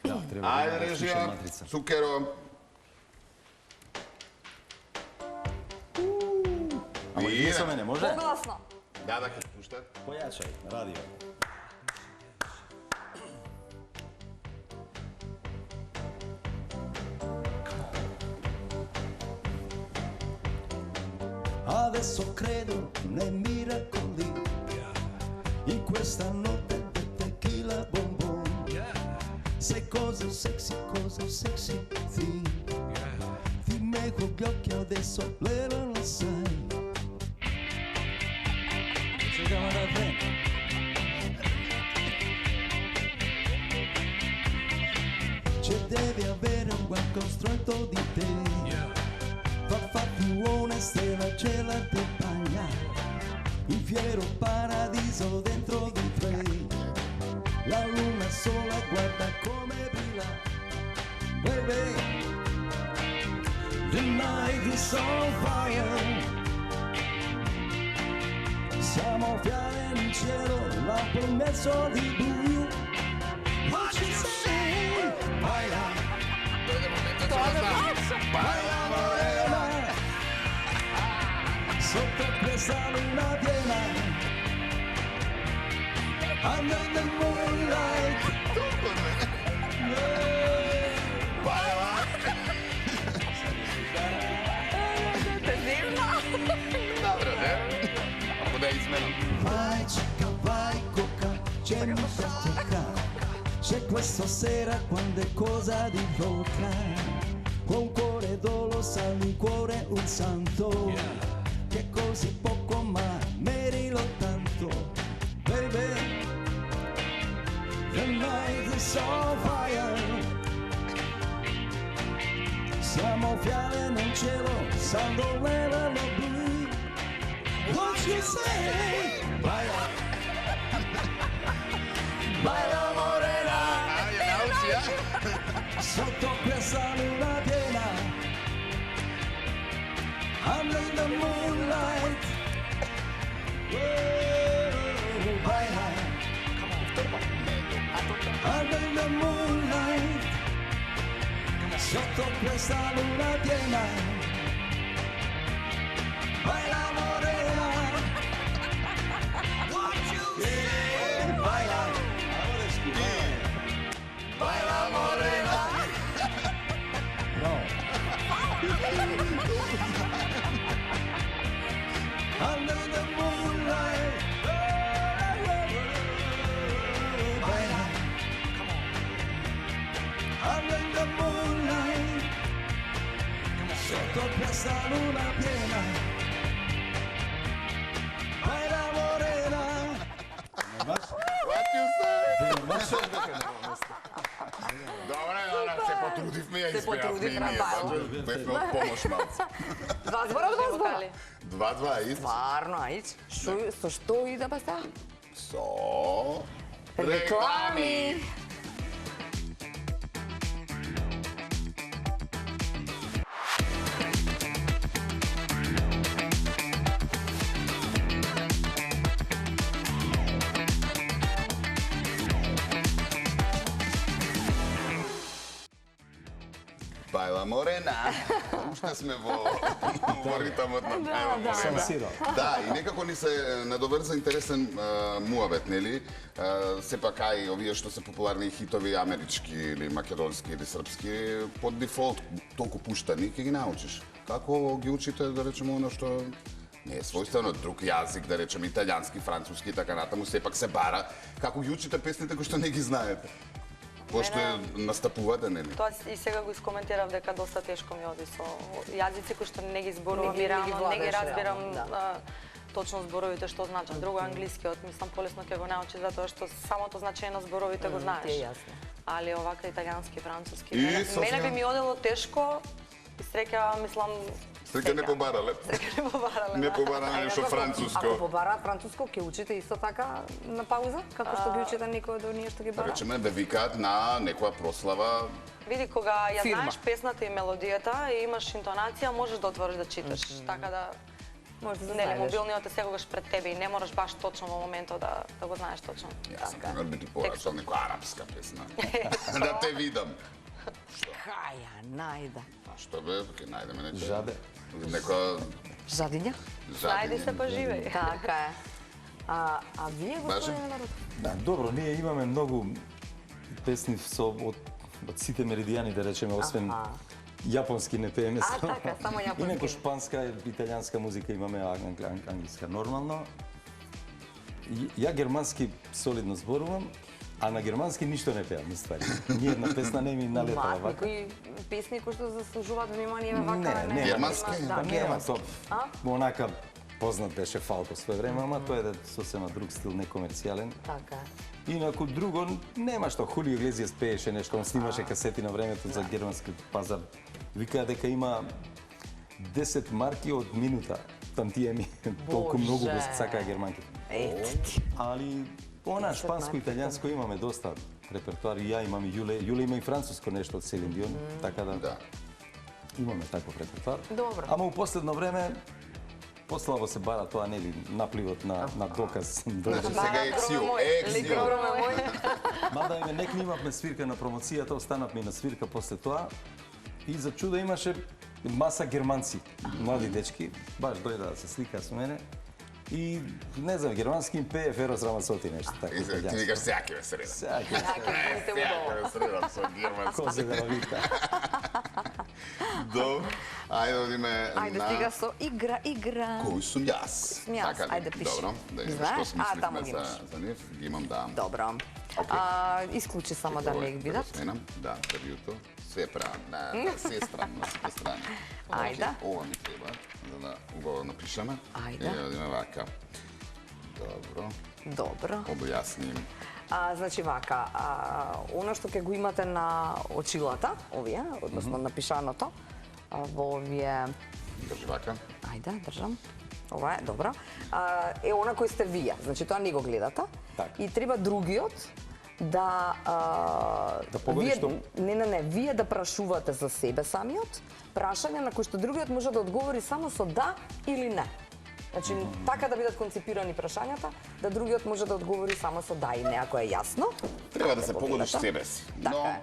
Да, треба Ајде, да режија, слушам матрица. цукеро. Ама и со мене, може? Погласно. Да, ќе пуштат. Појачај, радио. Adesso credo nei miracoli, in questa notte di tequila bonbon. Sei cosa sexy thing. Ti mego gli occhi adesso, leva lo sai. Chegava da vento. Ci devi avere un buon costrutto di te. Va fatto una stella, ce la te bagna. un fiero paradiso dentro di te. La luna sola guarda come brilla, baby. The night is on fire. Siamo fiale in cielo, la promessa di buio. What you say? Baila, baila morena, sotto questa luna piena. Under the moonlight. Dobro, ne? Ako da izmenom. Vai chica, vai coca, c'è molto a toccare. C'è questa sera quando è cosa di loca. Con cuore dolo sale in cuore un santo. Che così poco ma merito tanto. Baby, the night is on fire. Siamo fiale nel cielo, santo nero blu. What you say? Baila, baila morena, sotto questa luna piena. Under the moonlight. Oh, baila, under the moonlight. Sotto questa luna piena. Baila morena. Yeah, baila. Baila morena. No. Under the moonlight. Baila. Under the moonlight. Sotto questa luna piena. Baila morena. What you say? Добре, се потрудивме, ја Се потрудивме, испеавме и ние. Бевме од помош малце. Два збора, два збора. 2-2, ист. Стварно, ајч. Со што идеме сега? Со... Реклами. Baila morena. Уште сме во ритамот на Baila morena. Да, и некако ни се надоврза интересен муабет, нели? Сепак ај овие што се популарни хитови амерички или македонски или српски, под дефолт толку пуштани, ќе ги научиш. Како ги учите, да речеме, оно што не е својствено, друг јазик, да речеме италијански, француски и така натаму, сепак се бара. Како ги учите песните кои што не ги знаете? Пошто настапувате, нели? Тоа и сега го искоментирав дека доста тешко ми оди со јазици кои што не ги зборувам Не и ги реално не ги владеш, разбирам реално, точно зборовите што значат. Друго англискиот мислам полесно ќе го научиш затоа што самото значење на зборовите го Ти знаеш. е јасно. Али овака италијански, француски. И, Мене Софија? би ми одело тешко и среќа мислам Среќа не побарале. Среќа не побарале. Не да. побарале нешто Ако француско. побараат француско, ќе учите исто така на пауза, како што ги учите некој од оние што ги Да бара? речеме да викаат на некоја прослава. Види, кога ја Фирма. знаеш песната и мелодијата и имаш интонација, можеш да отвориш да читаш. Така да Може да нели знаеш. мобилниот е секогаш пред тебе и не мораш баш точно во моментот да го знаеш точно. Јас сам пример би ти порачал некоја арапска песна. Да те видам. Кај ја најда. А што бе, ќе најдеме нече. Жаде. Некоја Жадиња? Најди се па живеј. Така е. А вие, господине Народ? Да, добро, ние имаме многу песни од сите меридијани, да речеме, освен јапонски не пееме. така, само јапонски. Инаку шпанска, италијанска музика имаме, англиска нормално. Ја германски солидно зборувам, а на германски ништо не пеам, ствари. Ни една песна не ми налетала Мат, вака. некои песни кои што заслужуваат внимание вака Не. Германски? Да, Па нема германски. тоа. Онака познат беше Фалко свој време, ама тоа е сосема друг стил, некомерцијален. Така е. Инаку друго нема што. Хулио Иглезијас пееше нешто, он снимаше касети на времето за германски пазар. Викаа дека има 10 марки од минута. тантиеми, толку многу го сакаа германките. Ето ти. Али она шпанско-италијанско имаме доста репертуар. И ја имам и Јуле има и француско нешто од Селин Дион, така да имаме таков репертуар. Добро. Ама у последно време послабо се бара тоа, нели, напливот на доказ. Значи сега ексио. Мада име не имавме свирка на промоцијата, останавме и на свирка после тоа. И за чудо имаше маса германци, млади дечки, баш дојдаа да се сликаа со мене. И не знам, германски им пее Ферос Рамасоти нешто така. Ти викаш сеаки ме средам. Сеаки Ме средам со германски. козе да вика. Добро. Ајде одиме Ајде на... стига со игра. Кој сум јас? Сум јас, Така ли? ајде пиши. Добро, да видиме Знаеш? што смисливме таму ги имаш. за нив. Ги имам, да. Добро. Исклучи само да не ги видат. Сменам, да, превиуто. Све правам, се странно, се страни. Ајде. Ова ми треба, за да го напишеме. Ајде. И одиме вака. Добро, Добро. објасним. Значи вака, она што ќе го имате на очилата, овие, односно напишаното, во овие... Држи вака. Ајде, држам. Ова е, добро. Е она кој сте вие, значи тоа не го гледате. Така. И треба другиот да... Да погоди што? Не, вие да прашувате за себе самиот, прашања на кои што другиот може да одговори само со да или не. Значи, така да бидат концепирани прашањата, да другиот може да одговори само со да и не, ако е јасно. Треба да се го погодиш гледате. себе си. Така Но е.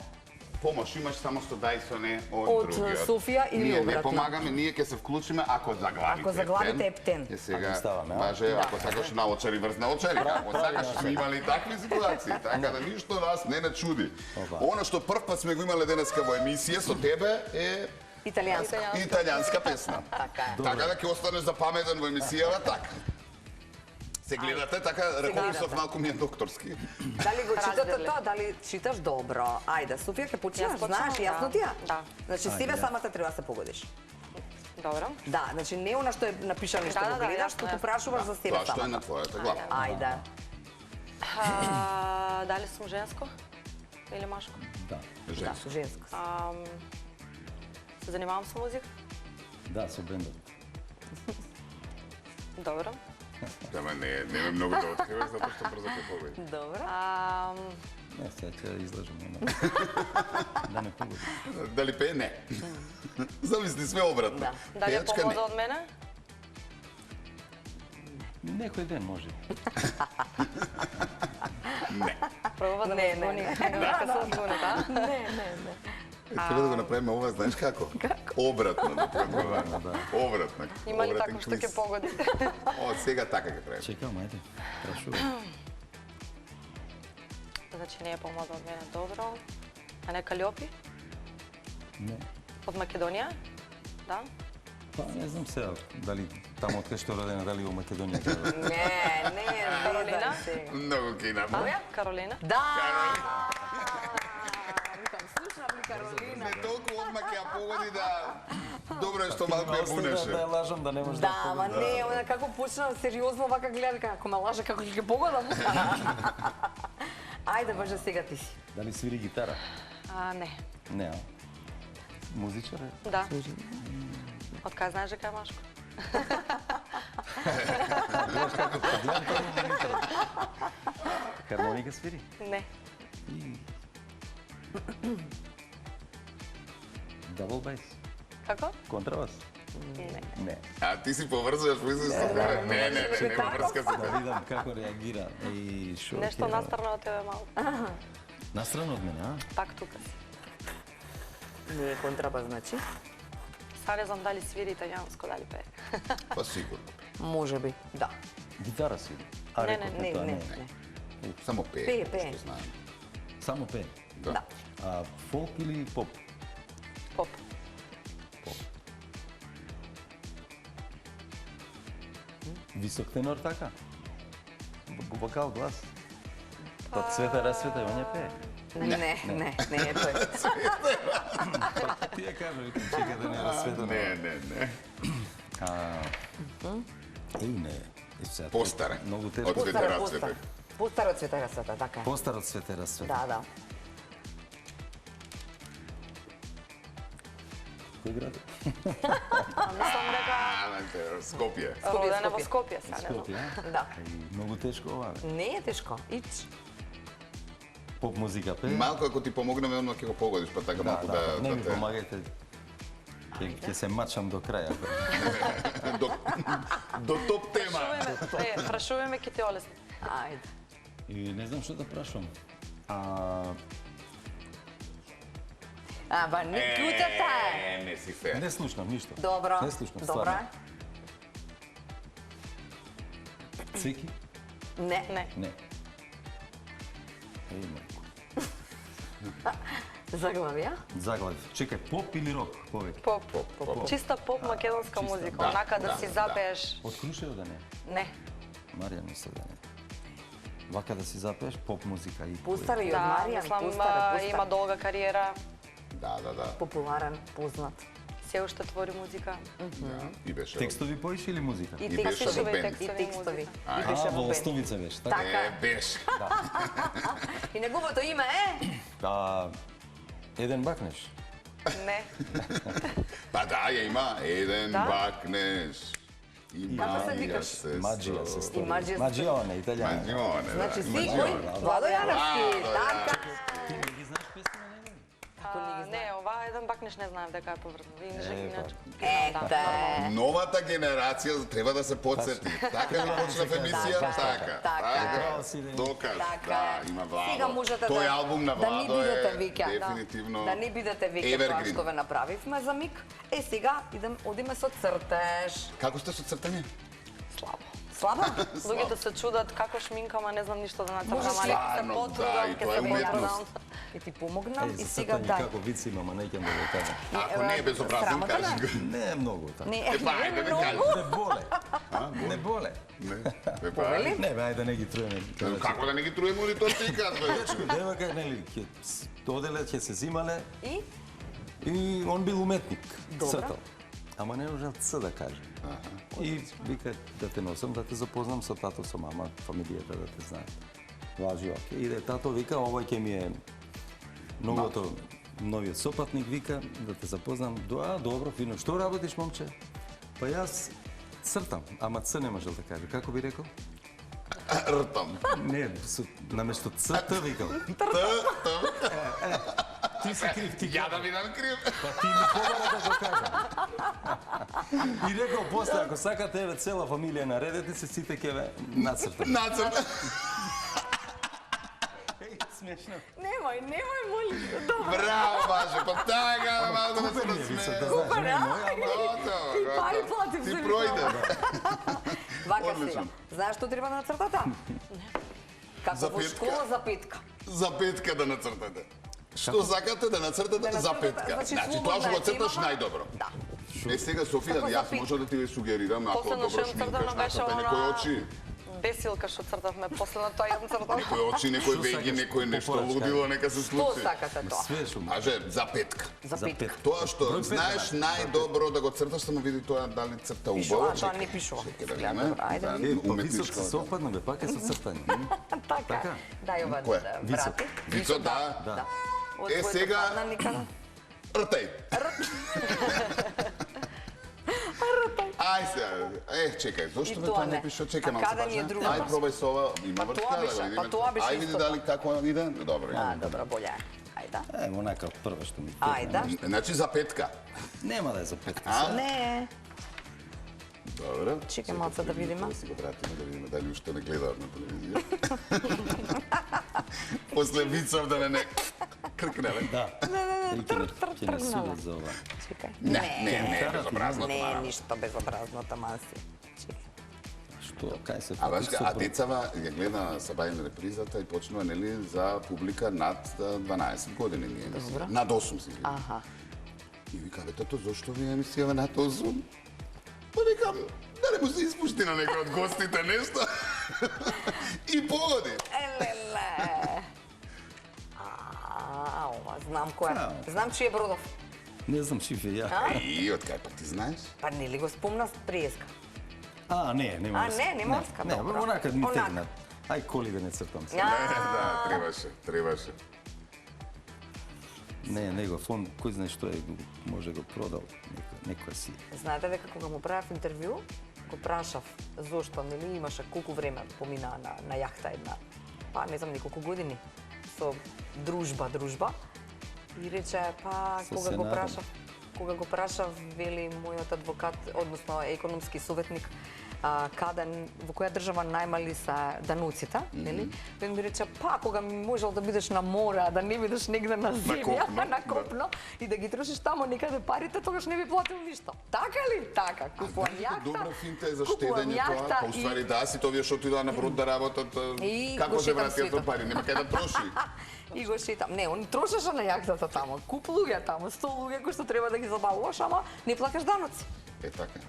помош имаш само со да и со не Од од другиот. Софија или Ние не обратно? помагаме, ние ќе се вклучиме ако заглавите Ако заглавите ептен. Е сега, Ако ставаме, а? баже, ако сакаш наочари врз наочари, ако сакаш сме имали такви ситуации, така да ништо нас не начуди. Оно што прв пат сме го имале денеска во емисија со тебе е Италијанска. италијанска песна. Така е. Така да ќе останеш запаметен во емисијава, така. Се гледате, така рекомисов малку ми е докторски. Дали го читате Разбирали. тоа, дали читаш добро? Ајде, Софија, ќе почнеш, Јас почнувам, знаеш, јасно ти ја? да. Значи, себе самата треба да се погодиш. Добро. Да, значи не она што е напишано и што Да, го да, гледаш, јасно, туку јасно. прашуваш за себе Тоа што е самата. на твојата глава. Ајде. Дали сум женско или машко? Да, Женско. Женско. Се занимавам со музика? да, со бендот. Добро. Ама не ме многу да откриваш, затоа што брзо ќе победи. Добро. Не, сега ќе излажам, да не погоди. Дали пее? Не. Зависи, све обратно. Да. Дали е Пејачка, помода од мене? Некој ден може. Пробува да Не, ме не, згони. Нека се згони, да? Не. Треба да го направиме ова, знаеш како? Обратно да предлагаме. Обратно. Има ли Обратен тако што квиз. ќе погоди? О, сега така ќе правиме. Чекам, ајде, прашувај. Значи не е помода од мене, добро. А нека Лјопи? Не. Од Македонија? Да? Па не знам сега, дали таму од кај што е родена, дали во Македонија треба. Не, Каролина? се. Многу кина. Која? Каролина? Да! Викам, слушнав ли Каролина? Не толку одма ќе ја погоди да... Добро е што малку ја Да бунеше. ја лажам, да не може Да, ама не, она како почна сериозно вака гледа, вика, ако ме лаже како ќе погодам. Ајде, боже, сега ти си. Дали свири гитара? Не. Не, а? Музичар е? Да. Од кај знаеш дека е машко? Хармоника свири? Не. Дабл бейс? Како? Контрабас? Не. Не. А ти си поврзуваш мислиш со тоа? Не, нема врска со Да тоа. видам како реагира. И шо Нешто ќе- настрано од тебе малку. Настрано од мене, а? Пак тука си. Не е контрабас, значи? Сега не знам дали свири италијанско, дали пее. Па сигурно. Може би, да. Гитара свири. А, Не, реков Не, тоа, не. Само пее, Пее. што знаем. Само пее. Да. А фолк или поп? Поп. Висок тенор така? Вокал, глас? Па цвета расцвета, он ја пее. Не е тој. Ти ја кажа, викам, чека да не расцвета. Не. Еј, не. Сега, Постаре. Многу тешко. Од цвете расцвета. Постар од цвета расцвета, така е. Постар од цвете расцвета. Да. кој град? Мислам дека Скопје. родена во Скопје, сега не знам. Скопје, а? Да. Многу тешко ова. Не е тешко. Ич. Поп музика пее. Малку ако ти помогнеме, одма ќе го погодиш, па така малку да... Не ми помагајте. Ќе се мачам до краја. До топ тема. Прашуваме ки те олесни. Ајде. И не знам што да прашувам. Ба, не клучата е. Не си фер. Не слушнам ништо. Добро. Не слушнам, Добро. стварно. Цеки? Не. Не. Не. Еј, мајко. Заглавија? Заглави. Чекај, поп или рок повеќе? Поп. Чиста поп македонска музика, онака да си запееш. Од Крушево да не? Не. Марија мисля да не. Вака да си запееш поп музика и Пустар и од Да, Маријан, мислам, пустар. има долга кариера, Да. Популарен, познат. се уште твори музика. И беше... Текстови поиш или музика? И беше текстови, во бенд. и текстови. И А, беше во во бенд. Остовица беше, така? Така. Беше. И неговото име е? Еден бакнеш. Не. Па да, ја има еден Да? бакнеш. И Како се Мајја викаш? сестро. Маджија се стори. Маджија се- Маджионе, италијане. Маđione, Значи да. си Маđione. кој? Владо Јановски. Владо Така. Ти не ги знаеш песни на него? Како не ги Не, ова еден бакнеш не знаев дека е поврзан. Иначе. Ете. Новата генерација треба да се подсети. Така ли почнав емисија? Така. Така. си, да. Доказ. Така Да, е. има Владо. Сега можете Тој албум на да ни Владо бидете е веќе, дефинитивно да ни бидете веќе тоа evergreen. што ве направивме за миг. Сега одиме со цртеж. Како сте со цртање? Слабо. Слабо? Луѓето се чудат како шминкам, а не знам ништо да Можеш нацртам, ли? али се Стварно, потрудам, да, и ќе тоа се е уметност. потрудам. И ти помогнам и За сега цртање дај. како виц имам, а не ќе да го кажам. Ако не е безобразен, срамота, кажи не? го. Не е многу така. Не, Епа, ајде да кажи. Не боле. Не боле. Не, епа, Повели? Не, бе, ајде да не ги труеме. Како да не ги труеме ли тоа ти казва? Дева кај нели ќе оделе, ќе се зимале И и он бил уметник. Добра. Цртал. Ама не можел ц да каже. И вика да те носам, да те запознам со тато, со мама, фамилијата да те знаат. Важи, окей. Иде тато, вика, овој ќе ми е новото, новиот сопатник, вика, да те запознам. Да, добро, фино. Што работиш, момче? Па јас цртам, ама ц не можел да каже. Како би рекол? Ртам. Не, наместо ц, т викал. Ти си крив, ти Ја да видам крив. Па ти ми помара да го кажам. И рекол после, ако сакате, еве цела фамилија наредете се, сите ќе ве нацртам. Нацрта. Смешно. немој, моли. Добро. Браво, Баже, па така, малко да се Купен ми е вица, да насмее. знаеш, не е мој, ама... Готово, И пари готово. платив Ти за пројде. Вака сега. Одлично. Знаеш што треба да нацртате? Како За во петка. школа за петка. За петка да нацртате. Што сакате да нацртате за петка? Значи, тоа што го црташ најдобро. Да. Е, сега, Софија, Како за јас петка? може да ти ве сугерирам, ако Последно добро што шминкаш, цртано беше нацртай некои она очи. бесилка што цртавме, последно тоа јадам цртам. Некои очи, некој веги, сакаш некој по нешто порачка? лудило, нека се Што случи. сакате тоа? Све шум. Аже, за петка. За петка. Тоа што Број пет, знаеш најдобро да го црташ, само види тоа дали црта Пишува, убаво. тоа не пишува. Чекај да Гледа, видиме. добро, ајде, Да, Па вицот уметничко, се да. совпадна, бе, пак е со цртање. Така. Така? Дај ова Кој? да Вицот. врати. Вицот, да. Да. Од Е, твоето сега- падна никаде. Ртај. Ај сега, чекај, зошто И ме тоа тоа не. не пише? Чекај А малку. каде ни е Баже. друга Ај, пас? пробај со ова, има Па врска тоа да беше, го видиме. па тоа беше Ај, види исто дали тоа. како иде. Добро, А, добро, болја е. Ајде. Онака прва што ми... Ајде. Значи за петка. Нема да е за петка. А? Не. Добро. Чекај малце да видиме. Да си го вратиме, да видиме дали уште не гледаат на телевизија. После вицов да не кркне, бе. Да. Ќе не судат за ова. Чекај. Не, безобразно. Не е ништо безобразно, таман си. Чекај. Што, кај се А баш, а децава ја гледа Сабајн репризата и почнува, нели, за публика над 12 години ние емисија. Над 8 се извинувам. Аха. И вика, бе, тато, зошто ви е емисија над 8? Па викам, дали му се испушти на некој од гостите нешто? И погоди. Елеле. Ова, знам која. Знам чиј е Бродов. Не знам шифе ја. И од кај пак ти знаеш? Па нели го спомна приеска? Не морска. не морска, Не, добро. онака ми Онака. тегна. Ај коли да не цртам се. Да, требаше. Не, него фонд, кој знае што е, може го продал некоја си. Знаете дека кога му правев интервју, го прашав зошто, нели имаше колку време помина на јахта една, па не знам неколку години, со дружба, и рече, па Со кога Сенатот. го прашав, вели мојот адвокат, односно економски советник, во која држава најмали се дануците, нели? Тој ми рече, па кога ми можел да бидеш на море, а да не бидеш негде на земја, на копно, и да ги трошиш тамо некаде парите, тогаш не би платил ништо. Така ли? Така. Купувам јахта. Добра финта е за купувам штедење јахта тоа, па уствари да си овие што отидоа на бруд да работат, И како го се шетам вратија светот. тоа пари, нема кај да троши. И го шетам. Не, он трошеше на јахтата тамо. Куп луѓе тамо, 100 луѓе кои што треба да ги забавуваш, ама не плакаш даноци. Е така.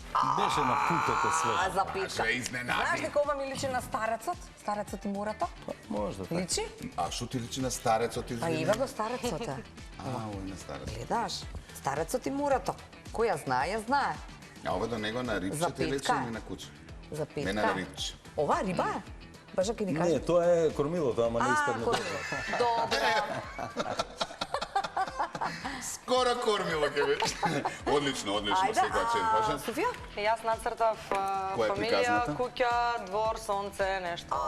Беше на путот све. А за пичка. Се изненади. Знаеш дека ова ми личи на старецот? Старецот и морето? Можда така. Личи? А што ти личи на старецот Па извини? има го старецот е. Ој на старецот. Гледаш? Старецот и морето. Кој ја знае, ја знае. А ова до него на За рибче ти личи петка е. или на куче? За Не на петка. рибче. Ова риба е. Бажа ке ни кажи. Не, тоа е кормилото, ама не испадне добро. Добро. Скоро кормило ќе беше. Одлично, Ајде, секоја чест. Баша? Софија? Јас нацртав Која е фамилија, приказната? куќа, двор, сонце, нешто.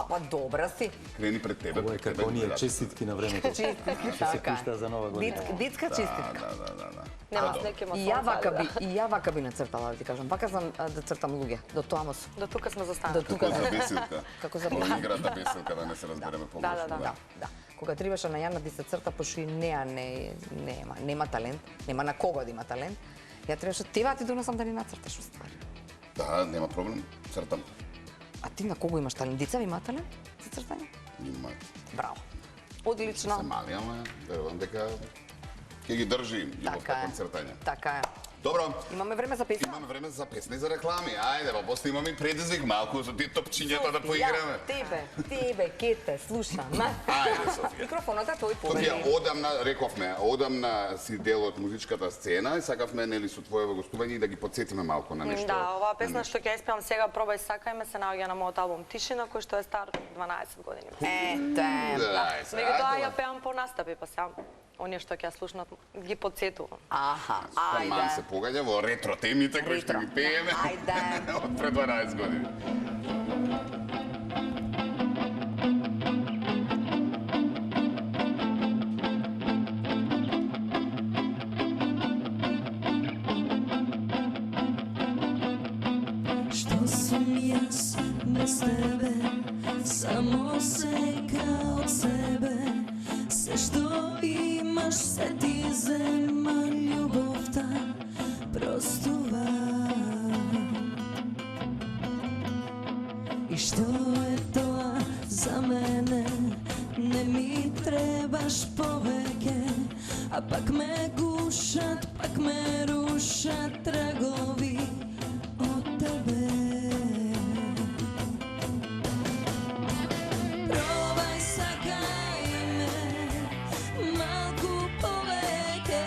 Па добра си. Крени пред тебе. Ова е пред тебе, како оние да. честитки на времето. Честитки, Што се така. пишта за нова година. Детска честитка. Да. Нема снег, има И ја сонце. вака би нацртала, да ти кажам. Вака знам да цртам луѓе. До Томас. До тука сме До застанали. тука Како за бесилка. Како за Ова бесилка. играта бесилка, да не се разбереме погрешно. Да. Кога требаше на Јана да се црта, пошто и неа нема талент, нема на кого да има талент, ја требаше тебе ти донесам да ни нацрташ уствари. Да, нема проблем. Цртам. А ти на кого имаш талент? Деца има талент за цртање? Има. Браво. Се Одлично. мали, ама верувам дека ќе ги држи љубовта Така кон е. цртање. Така е. Добро. Имаме време за песна? Имаме време за песни и за реклами. Ајде, па после имаме и предизвик малку за тие топчињата да поиграме. Тебе, кете, слушам. Ајде, Софија. Микрофонот е твој Софија, повели. одам на си дел од музичката сцена и сакавме нели со твоево гостување и да ги подсетиме малку на нешто. Да, оваа песна што ќе испеам сега, Пробај сакај ме, се наоѓа на мојот албум Тишина, кој што е стар 12 години. Ете. Да, Меѓутоа ја пеам по настапи, па сега оние што ќе ја слушнат ги подсетувам. Аха, Мам се ајде. погаѓа во ретро темите кои што Ретро. ги пееме Ајде. од пред 12 години. Što sam jas bez tebe, samo seka od sebe. Sve što imaš se ti zema, ljubov ta prostuva. I što je to za mene, ne mi trebaš poveke, a pak me gušat, pak me rušat tragovi od tebe. Probaj sakaj me, malku poveke,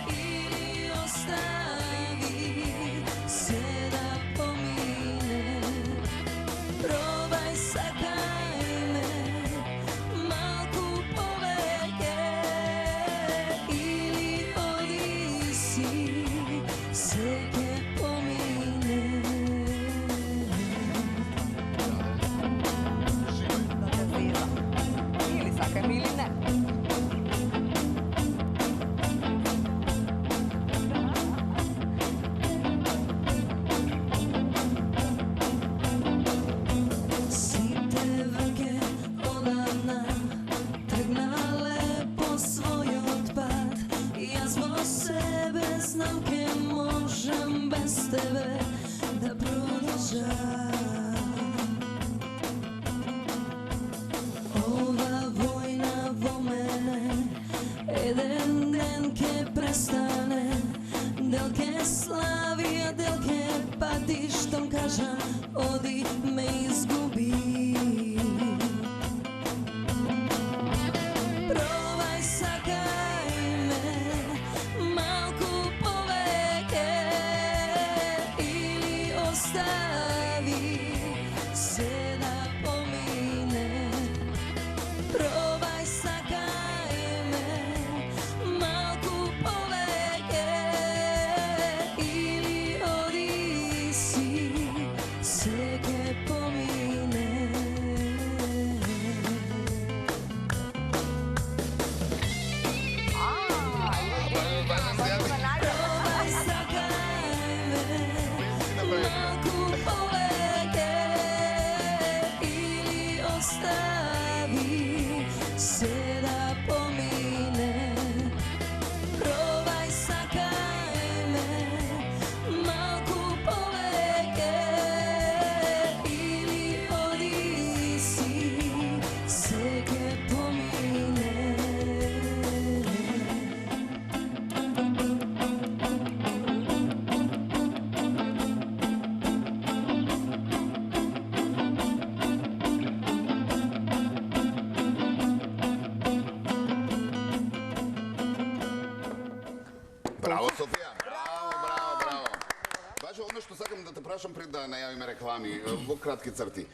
ili ostavi se da pomine. Probaj sakaj me, malku poveke, ili odi si se ke pomine. Или сакаме или не. Site vrke odavna trgnale po svoj otpad. Ja zbog sebe znam ke možem bez tebe da prodržam. Ova vojna vo mene jeden den ke prestane. Delke slavi, a delke pati, štom kažem, odi me izgubi. Probaj sakaj me, malku poveke, ili ostavi se da pomine. Probaj sakaj Seda pomine, probaj sakaj me, malku poveke, ili odi si, seke pomine. Браво, Софија! Браво! Баш оно што сакам да те прашам пред да најавиме реклами, во кратки црти.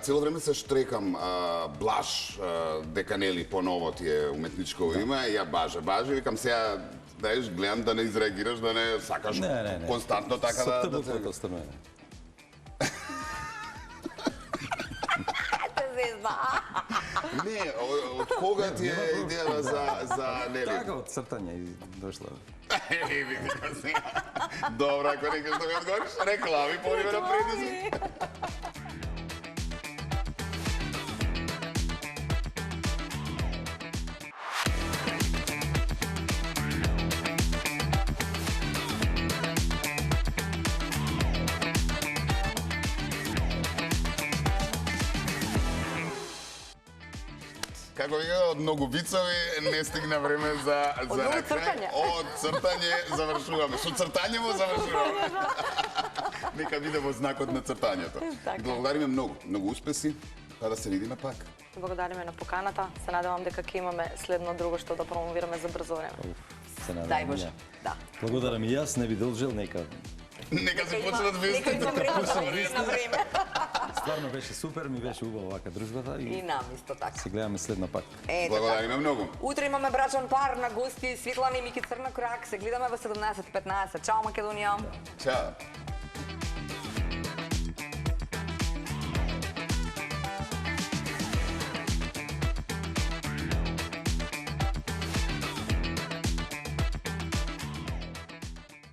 Цело време се штрекам Блаш дека нели поново ти е уметничко име, ја баже, викам сега, знаеш, гледам да не изреагираш, да не сакаш Не. константно така да... Со тебе тоа останува. Не, од кога ти е идеја за нели? Така, од цртање и дошла. Види го сега. Добро, ако некаш да ми одговориш, реклами по време на предизвик. Како вика, од многу вицови не стигна време за многу на крај. цртање. Од цртање завршуваме. Со цртање му завршуваме. Нека биде во знакот на цртањето. Така. Благодариме многу успеси, па да се видиме пак. Благодариме на поканата. Се надевам дека ќе имаме следно друго што да промовираме за брзо време. Се надевам Дај и Боже. ја. Да. Благодарам и јас, не би должел, нека. Нека се почнат Нека вестите. има време на време. Стварно беше супер, ми беше убава вака дружбата И и нам исто така. се гледаме следно пак. Ете Благодариме многу. Утре имаме брачен пар на гости Светлана и Мики Црна Крак. Се гледаме во 17:15. Чао Македонија. Чао.